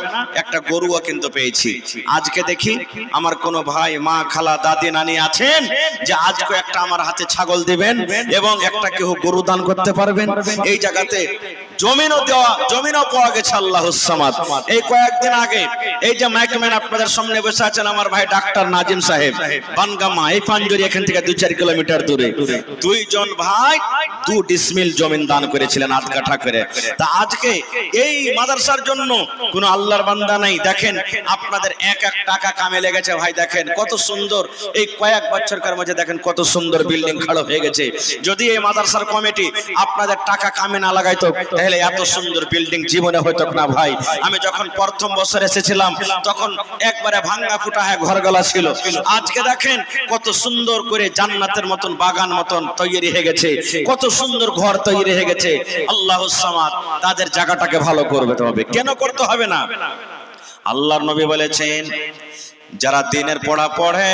একটা গরুও কিন্তু পেয়েছি। আজকে দেখি আমার কোন ভাই মা খালা দাদি নানি আছেন যে আজকে একটা আমার হাতে ছাগল দিবেন, দিবেন এবং একটা কেউ গরু দান করতে পারবেন। এই জায়গাতে জমিনও পাওয়া গেছে আল্লাহুস সামাদ। এই কয়েকদিন আগে এই যে মাইকম্যান আপনাদের সামনে বসে আছেন আমার ভাই ডাক্তার নাজিম সাহেব, বানগামা এই পাঞ্জরি এখান থেকে 2-4 কিলোমিটার দূরে, দুইজন ভাই 2 ডিসমিল জমিন দান করেছিলেন আধ কাঠা করে। তা আজকে এই মাদ্রাসার জন্য কোন আল্লাহর বান্দা নাই, দেখেন আপনাদের এক এক টাকা কামে লেগেছে ভাই। দেখেন কত সুন্দর এই কয়েক বছরকার মধ্যে দেখেন কত সুন্দর বিল্ডিং খাড়া হয়ে গেছে। যদি এই মাদ্রাসার কমিটি আপনাদের টাকা কামে না লাগাইতো তাহলে এত সুন্দর বিল্ডিং জীবনে হতো না ভাই। আমি যখন প্রথম বছর এসেছিলাম তখন একবারে ভাঙ্গা ফুটা হয়ে ঘরগলা ছিল। আজকে দেখেন কত সুন্দর করে জান্নাতের মতন বাগান মতন তৈরি হয়ে গেছে, কত সুন্দর ঘর তৈরি হয়ে গেছে। আল্লাহুস সামাদ তাদের জায়গাটাকে ভালো করবে হবে, কেন করতে হবে না? আল্লাহর নবী বলেছেন যারা দিনের পড়া পড়ে,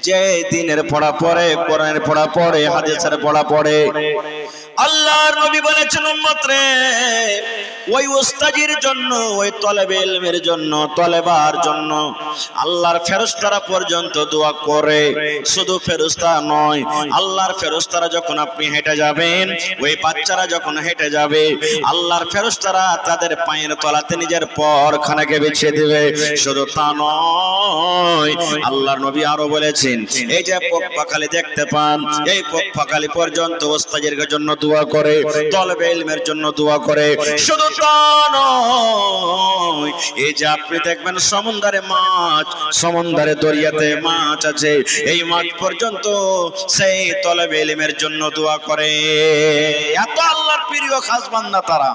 যে দিনের পড়া পড়ে, কোরআনের পড়া পড়ে, হাদিসের পড়া পড়ে, আল্লাহর নবী বলেছেন উম্মত রে ওই উস্তাজির জন্য, ওই তলেবে ইলমের জন্য, তলেবার জন্য আল্লাহর ফেরেশতারা পর্যন্ত দোয়া করে। শুধু ফেরেশতা নয়, আল্লাহর ফেরেশতারা যখন আপনি হেঁটে যাবেন, ওই বাচ্চারা যখন হেঁটে যাবে, আল্লাহর ফেরেশতারা তাদের পায়ের তলাতে নিজের পরখানাকে বিছিয়ে দেবে। শুধু তা নয়, আল্লাহর নবী আরো বলেছেন এই যে পক্ষাখালি দেখতে পান, এই পক্ষাখালি পর্যন্ত উস্তাজির জন্য দোয়া করে, তলেবে ইলমের জন্য দোয়া করে। শুধু তা নয়, এই যে আপনি দেখবেন সমুদ্রে মাছ, সমুদ্রে দরিয়াতে মাছ আছে, এই মাছ পর্যন্ত সেই তলেবে ইলমের জন্য দোয়া করে। এত আল্লাহর প্রিয় খাস বান্দা তারা।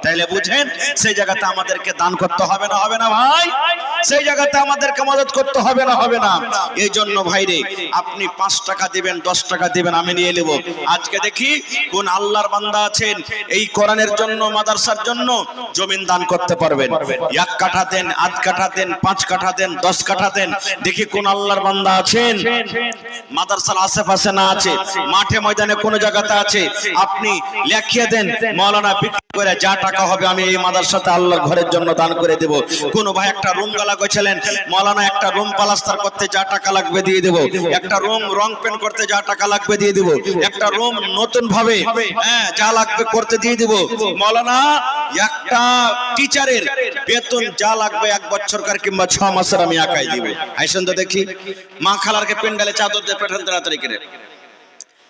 তাইলে বুঝেন সেই জায়গাতে আমাদেরকে দান করতে হবে না, হবে না ভাই? সেই জায়গাতে আমাদেরকে মদত করতে হবে না, হবে না? এই জন্য ভাইরে আপনি 5 টাকা দিবেন, 10 টাকা দিবেন, আমি নিয়ে নেব। আজকে দেখি কোন আল্লাহর বান্দা আছেন এই কোরআনের জন্য, মাদ্রাসার জন্য জমিন দান করতে পারবেন। 1 কাঠা দেন, আধ কাঠা দেন, 5 কাঠা দেন, 10 কাঠা দেন। দেখি কোন আল্লাহর বান্দা আছেন মাদ্রাসার আশেপাশে না আছে, মাঠে ময়দানে কোন জায়গাতে আছে, আপনি লিখিয়ে দেন মাওলানা বিক্রি করে যা টাকা হবে আমি এই মাদ্রাসাতে আল্লাহর ঘরের জন্য দান করে দেব। কোন ভাই একটা রুম গালা কইছিলেন মাওলানা একটা রুম প্লাস্টার করতে যা টাকা লাগবে দিয়ে দেব, একটা রুম রং পেন্ট করতে যা টাকা লাগবে দিয়ে দেব, একটা রুম নতুন ভাবে যা লাগবে করতে দিয়ে দেব। মাওলানা একটা টিচারের বেতন যা লাগবে 1 বছরকার কিংবা 6 মাসের আমি একাই দিব। আইসেন তো দেখি মা খালারকে পেন্ডালে চাদর দিয়ে পাঠান তাড়াতাড়ি করে।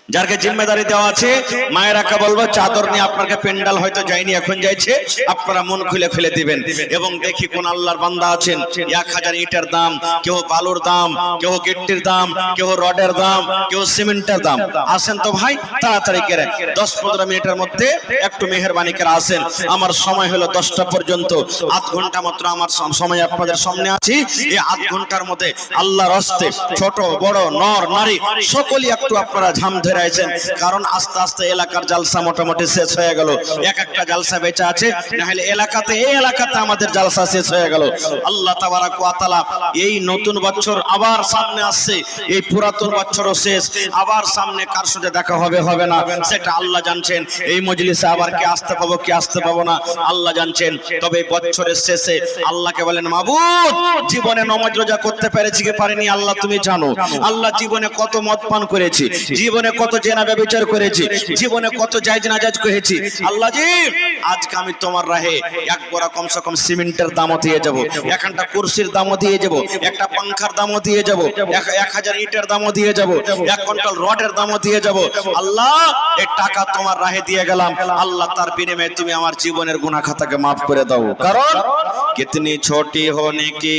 যারকে জিম্মেদারি দেওয়া আছে মায়েরাকে বলবো চাদর নিয়ে আপনাকে পেন্ডাল হয়তো যায়নি, এখন যাইছে, আপনারা মন খুলে ফেলে দিবেন। এবং দেখি কোন আল্লাহর বান্দা আছেন 1000 ইটের দাম, কেউ বালুর দাম, কেউ গিট্টির দাম, কেউ রডের দাম, কেউ সিমেন্টের দাম। আসেন তো ভাই তাড়াতাড়ি করে 10-15 মিনিটের মধ্যে একটু মেহেরবানি করে আসেন। আমার সময় হলো 10টা পর্যন্ত, আধ ঘন্টা মাত্র আমার সময় আপনাদের সামনে আছি। এই আধ ঘন্টার মধ্যে আল্লাহর হস্তে ছোট বড় নর নারী সকলেই একটু আপনারা ঝাম ধরে আছেন, কারণ আস্তে আস্তে এলাকার জালসা মোটামুটি শেষ হয়ে গেল। এক একটা জালসা বেঁচে আছে, না হলে এই এলাকাতে আমাদের জালসা শেষ হয়ে গেল। আল্লাহ তাবারাক ওয়া তাআলা এই নতুন বছর আবার সামনে আসছে, এই পুরাতন বছরও শেষ, আবার সামনে কার সাথে দেখা হবে হবে না সেটা আল্লাহ জানছেন। এই মজলিসে আবার কে আসতে পাবো কি আসতে পাবো না আল্লাহ জানছেন। তবে বছরের শেষে আল্লাহকে বলেন মাবুদ জীবনে নামাজ রোজা করতে পেরেছি কি পারিনি আল্লাহ তুমি জানো। আল্লাহ জীবনে কত মদ পান করেছি, জীবনে কত জেনা ব্যভিচার করেছি, জীবনে কত জায়েজ নাজায়েজ করেছি। আল্লাহ জি আজকে আমি তোমার রাহে এক বড় কমসে কম সিমেন্টের দামও দিয়ে যাব, একটা কুরসির দামও দিয়ে যাব, একটা পাংখার দামও দিয়ে যাব, 1000 ইটের দামও দিয়ে যাব, 1 কুইন্টাল রডের দামও দিয়ে যাব। আল্লাহ এই টাকা তোমার রাহে দিয়ে গেলাম, আল্লাহ তার বিনিময়ে তুমি আমার জীবনের গুনাহ খাতাকে maaf করে দাও। কারণ कितनी छोटी होने की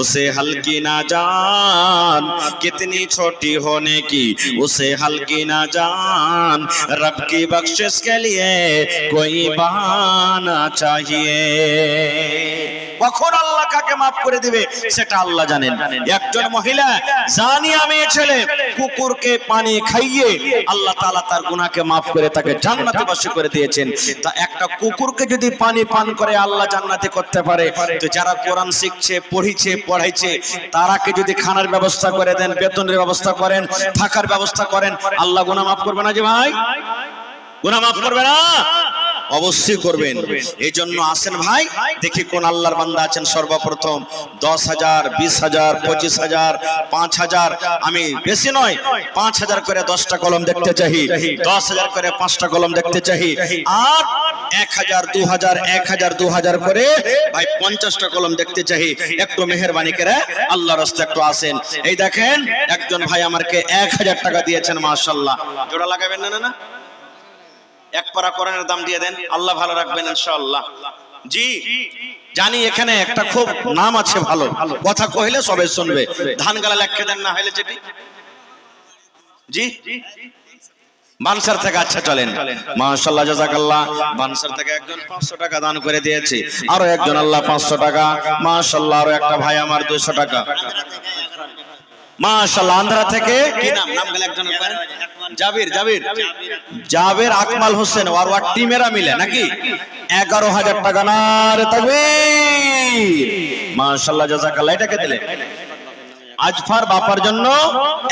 उसे हल्की ना जान, कितनी छोटी होने की उसे हल्की ना जान, रब की बख्शिश के लिए कोई बहाना चाहिए। কখন আল্লাহ কাকে maaf করে দিবে সেটা আল্লাহ জানেন। একজন মহিলা জানিয়া মেয়ে ছেলে কুকুরকে পানি খাইয়ে আল্লাহ তাআলা তার গুনাহকে maaf করে তাকে জান্নাতে বাসী করে দিয়েছেন। তা একটা কুকুরকে যদি পানি পান করে আল্লাহ জান্নাতে করতে পারে, তো যারা কোরআন শিখছে পড়িছে পড়াইছে তারাকে যদি খানার ব্যবস্থা করে দেন, বেতনের ব্যবস্থা করেন, থাকার ব্যবস্থা করেন, আল্লাহ গুনাহ maaf করবে না? যে ভাই গুনাহ maaf করবে না? অবশ্যই করবেন। এই জন্য আসেন ভাই, দেখি কোন আল্লাহর বান্দা আছেন সর্বপ্রথম 10,000, 20,000, 25,000, 5,000, আমি বেশি নয় 5,000 করে 10টা কলম দেখতে চাই, 10,000 করে 5টা কলম দেখতে চাই, আর 1,000, 2,000, 1,000, 2,000 করে ভাই 50টা কলম দেখতে চাই। একটু মেহেরবানি করে আল্লাহর রাস্তায় একটু আসেন। এই দেখেন একজন ভাই আমাকে 1,000 টাকা দিয়েছেন, মাশাআল্লাহ। জোড়া লাগাবেন না? না, এক পারা কোরআনের দাম দিয়ে দেন, আল্লাহ ভালো রাখবেন ইনশাআল্লাহ। জি জানি এখানে একটা খুব নাম আছে, ভালো কথা কইলে সবাই শুনবে। ধান গালা লেখে দেন না হইলে চেটি। জি বানসার থেকে, আচ্ছা চলেন, মাশাআল্লাহ জাযাকাল্লাহ। বানসার থেকে একজন 500 টাকা দান করে দিয়েছে, আরো একজন আল্লাহ 500 টাকা, মাশাআল্লাহ। আরো একটা ভাই আমার 200 টাকা, মাশাআল্লাহ। আন্ধ্রা থেকে কি নাম? নাম গেলে একজন করেন, জাবির, জাবির, জাবির আকমাল হোসেন, আর ওয়ার টিমেরা মিলে নাকি 11,000 টাকা। নারে তাকবীর, মাশাআল্লাহ জাযাকাল্লাহ। এটাকে দিলে আজফার বাপার জন্য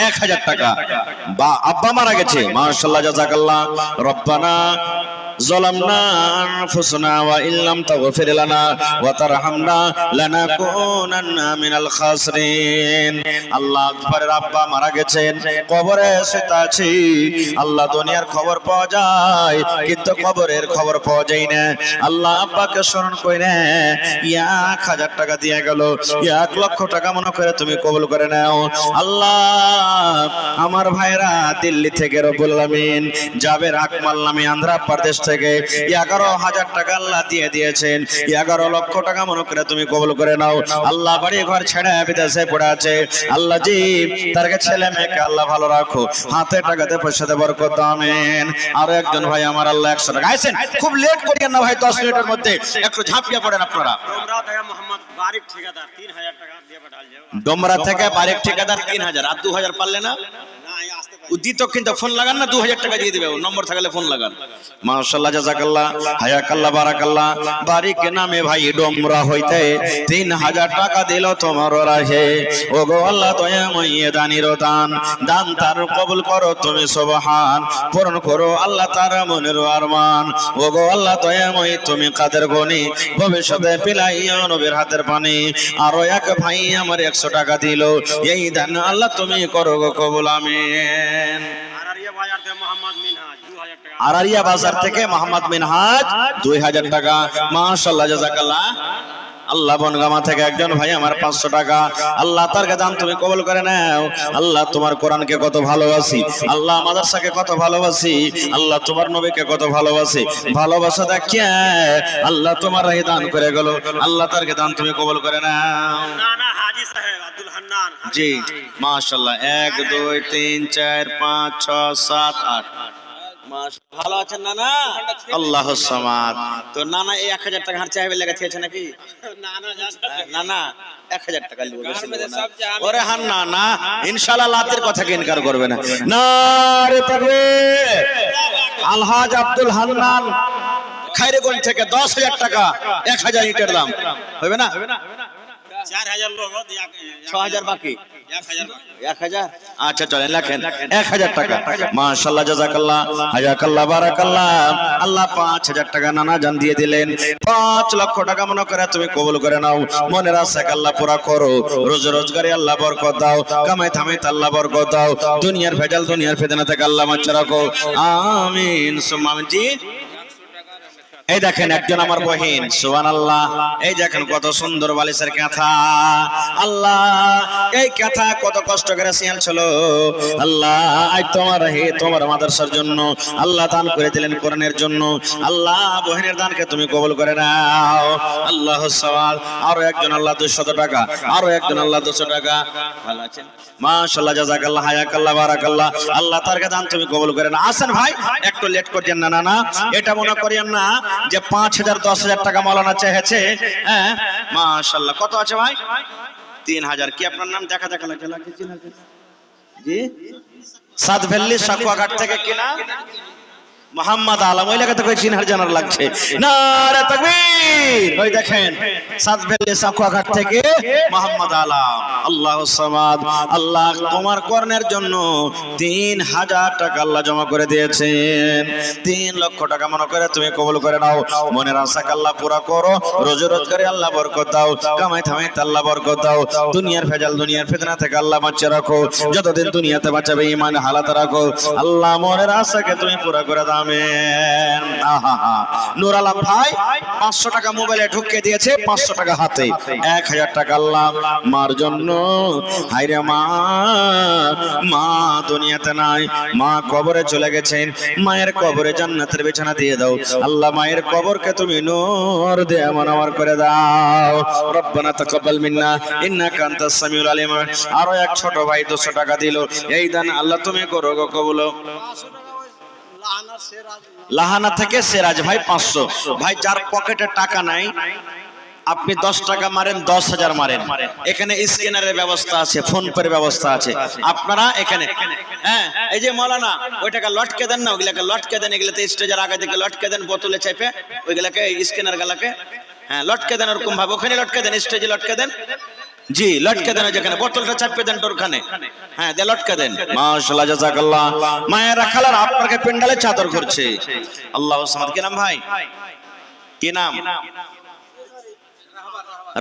1,000 টাকা, বা আব্বা মারা গেছে, মাশাআল্লাহ জাযাকাল্লাহ। রব্বানা যালামনা আনফুসানা ওয়া ইল্লাম তাগফির লানা ওয়া তারহামনা লানাকুনান্না মিনাল খাসিরিন। আল্লাহ আজফারের আব্বা মারা গেছেন, কবরে শুতে আছি। আল্লাহ দুনিয়ার খবর পাওয়া যায় কিন্তু কবরের খবর পাওয়া যায় না। আল্লাহ আব্বাকে স্মরণ কইরে 1,000 টাকা দিয়ে গেল, 1,00,000 টাকা মনে করে তুমি কবুল করে নাও। আল্লাহ আমার ভাইরা দিল্লি থেকে রব্বুল আলামিন জাবের আকমাল নামে আন্ধ্র প্রদেশ থেকে 11,000 টাকা আল্লাহ দিয়ে দিয়েছেন। 11,00,000 টাকা মনে করে তুমি কবুল করে নাও। আল্লাহ বাড়ি ঘর ছেড়ে বিদেশে পড়ে আছে, আল্লাহ জি তার ছেলে মেয়েকে আল্লাহ ভালো রাখো, হাতে টাকাতে পয়সাতে বরকত দাও, আমিন। আর একজন ভাই আমার আল্লাহ 100 টাকা আইছেন, খুব লেট করিয়েন না ভাই, 10 মিনিটের মধ্যে একটু ঝাঁপিয়ে পড়েন আপনারা। ডোমরা থেকে বারেক ঠিকাদার 3,000, আর 2,000 পারলে না উদিত কিন্তু ফোন লাগান না, 2,000 টাকা দিয়ে দিবে, নম্বর থাকলে ফোন লাগান। মাশাআল্লাহ জাযাকাল্লাহ, হায়াকাল্লাহ, বারাকাল্লাহ। বারিক নামে ভাই ডোমরা হইতে 3,000 টাকা দিল তোমার রাহে। ওগো আল্লাহ দয়াময় দানির দান, দান তার কবুল করো তুমি সুবহান, পূরণ করো আল্লাহ তার মনের আরমান। ওগো আল্লাহ দয়াময় তুমি কাদের গনি, ভবিষ্যতে পিলাইয়া নবীর হাতের পানি। আরো এক ভাই আমার 100 টাকা দিল, এই দান আল্লাহ তুমি করো গো কবুল, আমিন। আরারিয়া বাজার থেকে মোহাম্মদ মিনহাজ 2,000 টাকা, মাশাআল্লাহ জাযাকাল্লাহ। আল্লাহ বনগামা থেকে একজন ভাই আমার 500 টাকা, আল্লাহ তার দান তুমি কবুল করে নাও। আল্লাহ তোমার কোরআনকে কত ভালোবাসি, আল্লাহ মাদ্রাসাকে কত ভালোবাসি, আল্লাহ তোমার নবীকে কত ভালোবাসি, ভালোবাসা দেখিয়ে আল্লাহ তোমার রাহে দান করে গেল, আল্লাহ তার দান তুমি কবুল করে নাও। জি মাশাআল্লাহ। 1 2 3 4 5 6 7 8 ভালো আছেন নানা? আল্লাহু সামাদ। তো নানা এই 1,000 টাকা হার চাইবে লেগে চেয়েছে নাকি? নানা 1,000 টাকা লিবো, বেশি লিবো না। ওরে হান না না, ইনশাআল্লাহ লাতের কথাকে ইনকার করবে না। নারে তাকবীর। আলহাজ আব্দুল হান্নান খায়রগঞ্জ থেকে 10,000 টাকা, 1,000 ইটের দাম হবে না? 4,000 লোক, 6,000 বাকি, 1,000। আচ্ছা চলেন লেখেন 1,000 টাকা, মাশাআল্লাহ জাযাকাল্লাহ, হায়াকাল্লাহ, বারাকাল্লাহ। আল্লাহ 5,000 টাকা নানা জান দিয়ে দিলেন। 5 লক্ষ টাকা মনে করে তুমি কবুল করে নাও, মনের আশা আল্লাহ পুরা করো, রোজ রোজগারে আল্লাহ বরকত দাও, কামাই থামাইতে আল্লাহ বরকত দাও, দুনিয়ার ভেজাল দুনিয়ার ফিতনা থেকে আল্লাহ বাঁচা রাখো, আমিন সুম্মা আমিন। জি এই দেখেন একজন আমার বহিন, সুবহানাল্লাহ। এই দেখেন কত সুন্দর বালিশের কাঁথা, আল্লাহ এই কাঁথা কত কষ্ট করে সিয়াল ছিল, আল্লাহ আজ তোমার হে তোমার মাদ্রাসার জন্য আল্লাহ দান করে দিলেন, কোরআনের জন্য। আল্লাহ বহিনের দানকে তুমি কবুল করে নাও, আল্লাহুস সাওয়াব। আরো একজন আল্লাহ 200 টাকা, আরো একজন আল্লাহ 200 টাকা। ভালো আছেন মাশাআল্লাহ, জাযাকাল্লাহ, হায়াকাল্লাহ, বারাকাল্লাহ। আল্লাহ তার দান তুমি কবুল করে নাও। আসেন ভাই একটু লেট করছেন না, না এটা মনে করিয়েন না যে 5,000 10,000 টাকা মাওলানা চেয়েছে। হ্যাঁ মাশাআল্লাহ। কত আছে ভাই? 3,000। কি আপনার নাম? দেখা লাগে জি সাত ভ্যালি সাকুয়াঘাট থেকে কিনা মোহাম্মদ আলম ওই লেখাতে কই চিনহার জানার লাগছে নারে তাকবীর। ওই দেখেন সাতভেলে সাকুয়াঘাট থেকে মোহাম্মদ আলম। আল্লাহু সামাদ। আল্লাহ তোমার কর্ণের জন্য 3000 টাকা আল্লাহ জমা করে দিয়েছেন। 3 লক্ষ টাকা মনে করে তুমি কবুল করে নাও। মনের আশাকে আল্লাহ পুরা করো। রোজী রোজগারে আল্লাহ বরকত দাও। কামাই থামাইতে আল্লাহ বরকত দাও। দুনিয়ার ভেজাল দুনিয়ার ফিতনা থেকে আল্লাহ বাঁচিয়ে রাখো। যতদিন দুনিয়াতে বাঁচাবে ঈমান হালাতে রাখো। আল্লাহ মনের আশাকে তুমি পুরা করে দাও। আমিন। আহা নূর আলম ভাই 500 টাকা মোবাইলে ঢুকিয়ে দিয়েছে, 500 টাকা হাতে, 1000 টাকা আল্লাহ মার জন্য। হায়রে মা, মা দুনিয়াতে নাই, মা কবরে চলে গেছেন। মায়ের কবরে জান্নাতের বিছানা দিয়ে দাও আল্লাহ। মায়ের কবরকে তুমি নূর দিয়ে মনোয়ার করে দাও। রব্বানা তাকাব্বাল মিন্না ইন্নাকা আনতাস সামিউল আলিম। আরো এক ছোট ভাই 200 টাকা দিল। এই দান আল্লাহ তুমি করো গো কবুল। লাহানা থেকে সিরাজ ভাই 500। ভাই যার পকেটে টাকা নাই আপনি 10 টাকা মারেন, 10,000 মারেন। এখানে স্ক্যানারের ব্যবস্থা আছে, ফোন পের ব্যবস্থা আছে। আপনারা এখানে হ্যাঁ এই যে মাওলানা ওই টাকা লটকে দেন না, ওইগুলাকে লটকে দেন। এগুলাতে স্টেজের আগে থেকে লটকে দেন, বোতলে চেপে ওইগুলাকে স্ক্যানার গুলাকে হ্যাঁ লটকে দেন ওরকম ভাবে। ওখানে লটকে দেন, স্টেজে লটকে দেন। জি লটকে দেন, যেখানে বোতলটা চাপিয়ে দেন ওখানে হ্যাঁ দে লটকে দেন। মাশাআল্লাহ জাযাকাল্লাহ। মায়েরা খালার আপনাকে পেন্ডালে চাদর করছে। আল্লাহু সামাদ। কি নাম ভাই? কি নাম?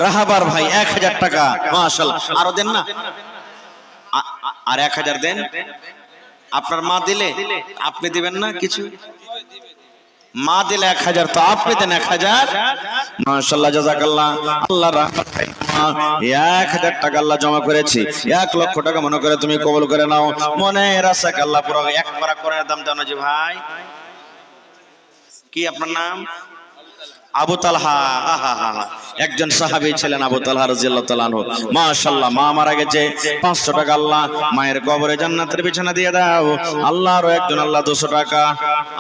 রাহাবার ভাই 1000 টাকা। মাশাআল্লাহ। আরো দেন না, আর 1000 দেন। আপনার মা দিলে আপনি দিবেন না কিছু? মা দিলে 1000, তো আপনি দেন 1000। মাশাআল্লাহ জাযাকাল্লাহ। আল্লাহ রাহমাত ভাই 1000 টাকা আল্লাহ জমা করেছি। 1 লক্ষ টাকা মনে করে তুমি কবুল করে নাও। মনের আশাকে আল্লাহ পুরো একবার করে দাম জানো জি ভাই। কি আপনার নাম? আবু তালহা। একজন সাহাবী ছিলেন আবু তালহা রাদিয়াল্লাহু তাআলা আনহু। মাশাআল্লাহ। মা মারা গেছে, 500 টাকা আল্লাহ মায়ের কবরে জান্নাতের বিছানা দিয়ে দাও আল্লাহ। আরো একজন আল্লাহ 200 টাকা।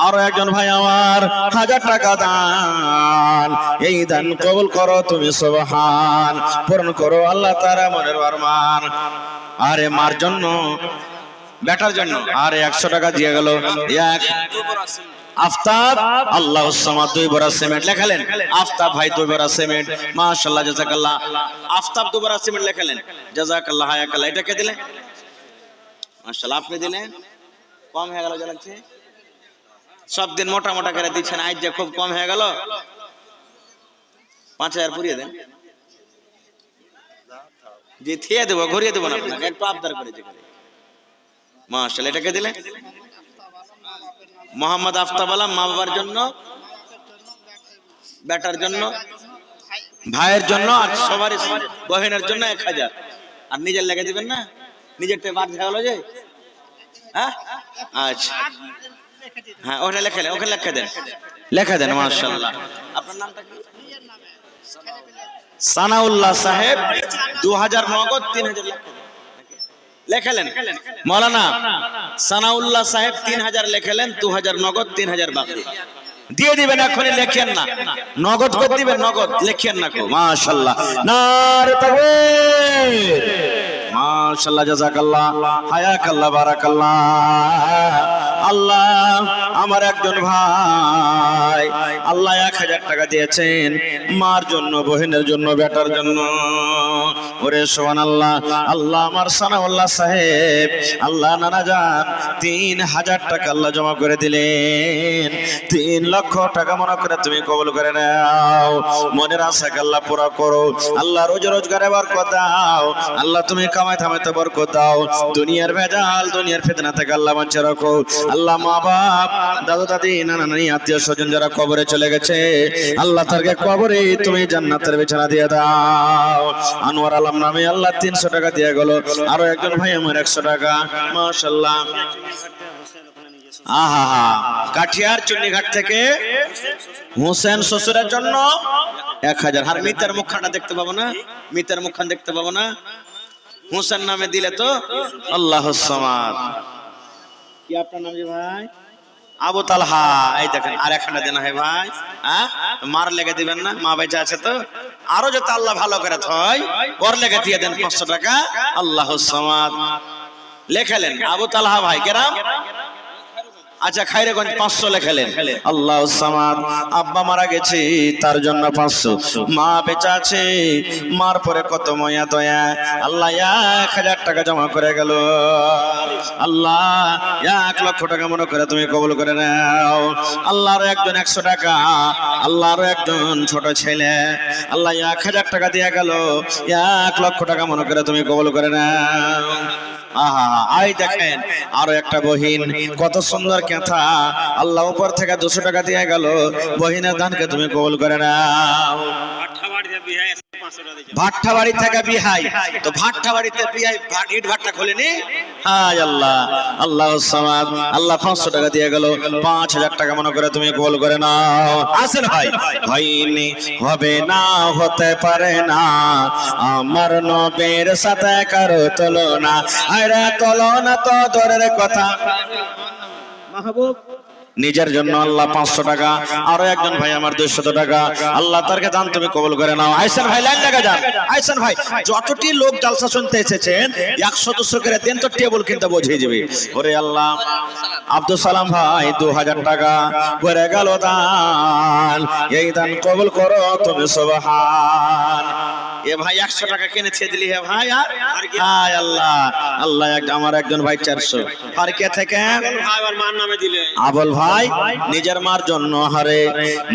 আরো একজন ভাই আমার 1000 টাকা দান। এই দান কবুল করো তুমি সুবহান। পূরণ করো আল্লাহ তাআলা মনের আরমান। আরে মার জন্য, বেটার জন্য আরে 100 টাকা দিয়ে গেল। এক আফতাব আল্লাহু সামাদ 2 বড়া সিমেন্ট লেখালেন। আফতাব ভাই 2 বড়া সিমেন্ট। মাশাআল্লাহ জাযাকাল্লাহ। আফতাব 2 বড়া সিমেন্ট লেখালেন। জাযাকাল্লাহ হায়াকাল্লাহ। এটা কে দিলেন? মাশাআল্লাহ আপনি দিলেন। কম হয়ে গেল জানাচ্ছে। সব দিন মোটা মোটা করে দিচ্ছেন, আজ যে খুব কম হয়ে গেল। 5000 পুরিয়ে দেন। জি থিয়ে দেব, ঘুরিয়ে দেব না আপনাকে, একটু আবদার করে দিবেন। মাশাআল্লাহ। এটা কে দিলেন? মোহাম্মদ আফতাব আলম। মা বাবার জন্য, বেটার জন্য, ভাইয়ের জন্য, আর সবার বহিনের জন্য 1000। আর নিজের লেগে দিবেন না? নিজেরটা বাদ হয়ে গেল যে। হ্যাঁ আচ্ছা হ্যাঁ ওটা লেখা দেন, ওখানে লেখা দেন, লেখা দেন। মাশাআল্লাহ। আপনার নামটা কি? সানাউল্লাহ সাহেব। 2000 নগদ, 3000 লেখালেন। মৌলানা সানাউল্লাহ সাহেব 3000 লেখালেন, 2000 নগদ, 3000 বাকি দিয়ে দিবেন। এখনই লেখেন না, নগদ করে দিবেন, নগদ লেখেন না কো। মাশাআল্লাহ। নারে তাকবীর। মাশাআল্লাহ জাযাকাল্লাহ হায়াকাল্লাহ বারাকাল্লাহ। আল্লাহ আমার একজন ভাই আল্লাহ 1000 টাকা দিয়েছেন মার জন্য, বহিনের জন্য, বেটার জন্য। ওরে সুবহানাল্লাহ। আল্লাহ আমার সানাউল্লাহ সাহেব আল্লাহ নানা জান 3000 টাকা আল্লাহ জমা করে দিলেন। 3 লক্ষ টাকা মনে করে তুমি কবুল করে নাও। মনের আশাকে আল্লাহ পুরা করো আল্লাহ। রোজ রোজগারে বরকত দাও আল্লাহ। তুমি কামাই থামাইতে বরকত দাও। দুনিয়ার ভেজাল দুনিয়ার ফিতনা থেকে আল্লাহ বাঁচিয়ে রাখো আল্লাহ। মা বাপ, দাদু দাদি, নানা নানি, আত্মীয় স্বজন যারা কবরে চলে গেছে আল্লাহ তাদেরকে কবরে তুমি জান্নাতের বিছানা দিয়ে দাও। আনোয়ার আলম নামে আল্লাহ 300 টাকা দিয়ে গেল। আরো একজন ভাই আমার 100 টাকা। মাশাআল্লাহ। আহা কাঠিয়ার চুন্নিঘাট থেকে হোসেন শ্বশুরের জন্য 1000। আর মিতার মুখখানা দেখতে পাবো না, মিতার মুখখান দেখতে পাবো না। হোসেন নামে দিলে তো আল্লাহুস সামাদ। কি আপনার নাম জি ভাই? আবু তালহা। এই দেখেন আর 100 দেন হয় ভাই। হ্যাঁ মার লেগে দিবেন না, মা বেঁচে আছে তো। আরো যাতে আল্লাহ ভালো করে থয় ওর লেগে দিয়ে দেন 500 টাকা। আল্লাহুস সামাদ লেখালেন। আবু তালহা ভাই গ্রাম আচ্ছা খায়রগঞ্জ 500 লেখালেন। আল্লাহ সামাদ, আব্বা মারা গেছে তার জন্য 500, মা বেঁচে আছে মার পরে কত মায়া দয়া, আল্লাহ 1000 টাকা জমা করে গেল। আল্লাহ 1 লক্ষ টাকা মনে করে তুমি কবুল করে নাও। আল্লাহর একজন 100 টাকা, আল্লাহর একজন ছোট ছেলে, আল্লাহ 1000 টাকা দিয়ে গেল, 1 লক্ষ টাকা মনে করে তুমি কবুল করে নাও। আহা, আই দেখেন আরো একটা বহিন, কত সুন্দর কথা, আল্লাহ উপর থেকে 200 টাকা দিয়ে গেল, বহিনের দানকে তুমি কবুল করে নাও। ভাট্টা বাড়ি থেকে বিহাই, তো ভাট্টা বাড়িতে বিহাই ইট ভাট্টা খোলেনি। হায় আল্লাহ, আল্লাহ সামাদ, আল্লাহ 500 টাকা দিয়ে গেল, 5000 টাকা মনে করে তুমি কবুল করে নাও। আসেন ভাই, হয়নি, হবে না, হতে পারে না, আমার নবীর সাথে কারো তুলনা, আরে তুলনা তো দূরের কথা। মাহবুব নিজের জন্য আল্লাহ 500 টাকা, আরো একজন ভাই আমার 200 টাকা, আল্লাহ তারকে দান তুমি কবুল করে নাও। আইসান ভাই লাইন লাগা যান, আইসান ভাই যতটি লোক জালসা শুনতে এসেছেন 100-200 করে দেন তো টেবিল কিনতে বুঝিয়ে যাবে। ওরে আল্লাহ, আব্দুল সালাম ভাই 2000 টাকা করে গেল দান, এই দান কবুল করো তুমি সুবহান। এ ভাই 100 টাকা কিনেছে দিলি হে ভাই, আর হায় আল্লাহ, আল্লাহ আমার একজন ভাই 400, আর কে থেকে আমার মার নামে দিলে আবুল ভাই নিজের মার জন্য হারে,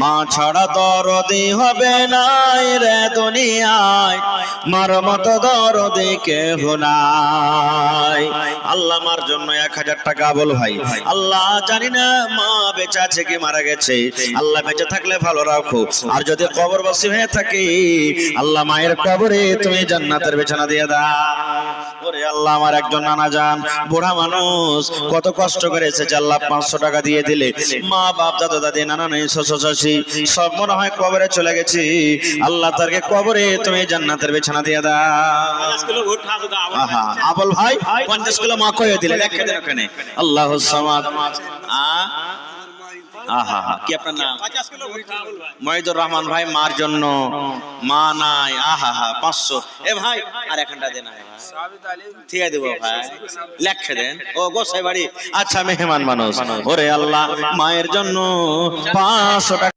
মা ছাড়া দরদি হবে না রে দুনিয়ায়, মার মতো দরদি কেহ নাই। আল্লাহ মার জন্য 1000 টাকা আবুল ভাই। আল্লাহ জানি না মা বেঁচে আছে কি মারা গেছে, আল্লাহ বেঁচে থাকলে ভালো রাখো, আর যদি কবরবাসী হয়ে থাকে আল্লাহ মায়ের কবরে তুমি জান্নাতের বিছানা দিয়ে দাও। ওরে আল্লাহ, আমার একজন নানা জান বুড়া মানুষ কত কষ্ট করে এসেছে, আল্লাহ 500 টাকা দিয়ে দিলে, মা বাপ দাদা দাদি নানা নাই শ্বশুর শাশুড়ি সব মনে হয় কবরে চলে গেছে, আল্লাহ তারকে কবরে তুমি জান্নাতের বিছানা দিয়ে দাও। আহা, আবুল ভাই 50 কিলো মা কয়ে দিলে, রেখে দেন ওখানে। আল্লাহু সামাদ। আহা, কি আপনার নাম? মহিদুর রহমান ভাই মার জন্য, মা নাই, আহা 500। এ ভাই আর এখানটা দেন, ঠিক আছে দেবো ভাই, লেখে দেন। ও গোসাই বাড়ি, আচ্ছা মেহমান মানুষ। ওরে আল্লাহ, মায়ের জন্য 500 টাকা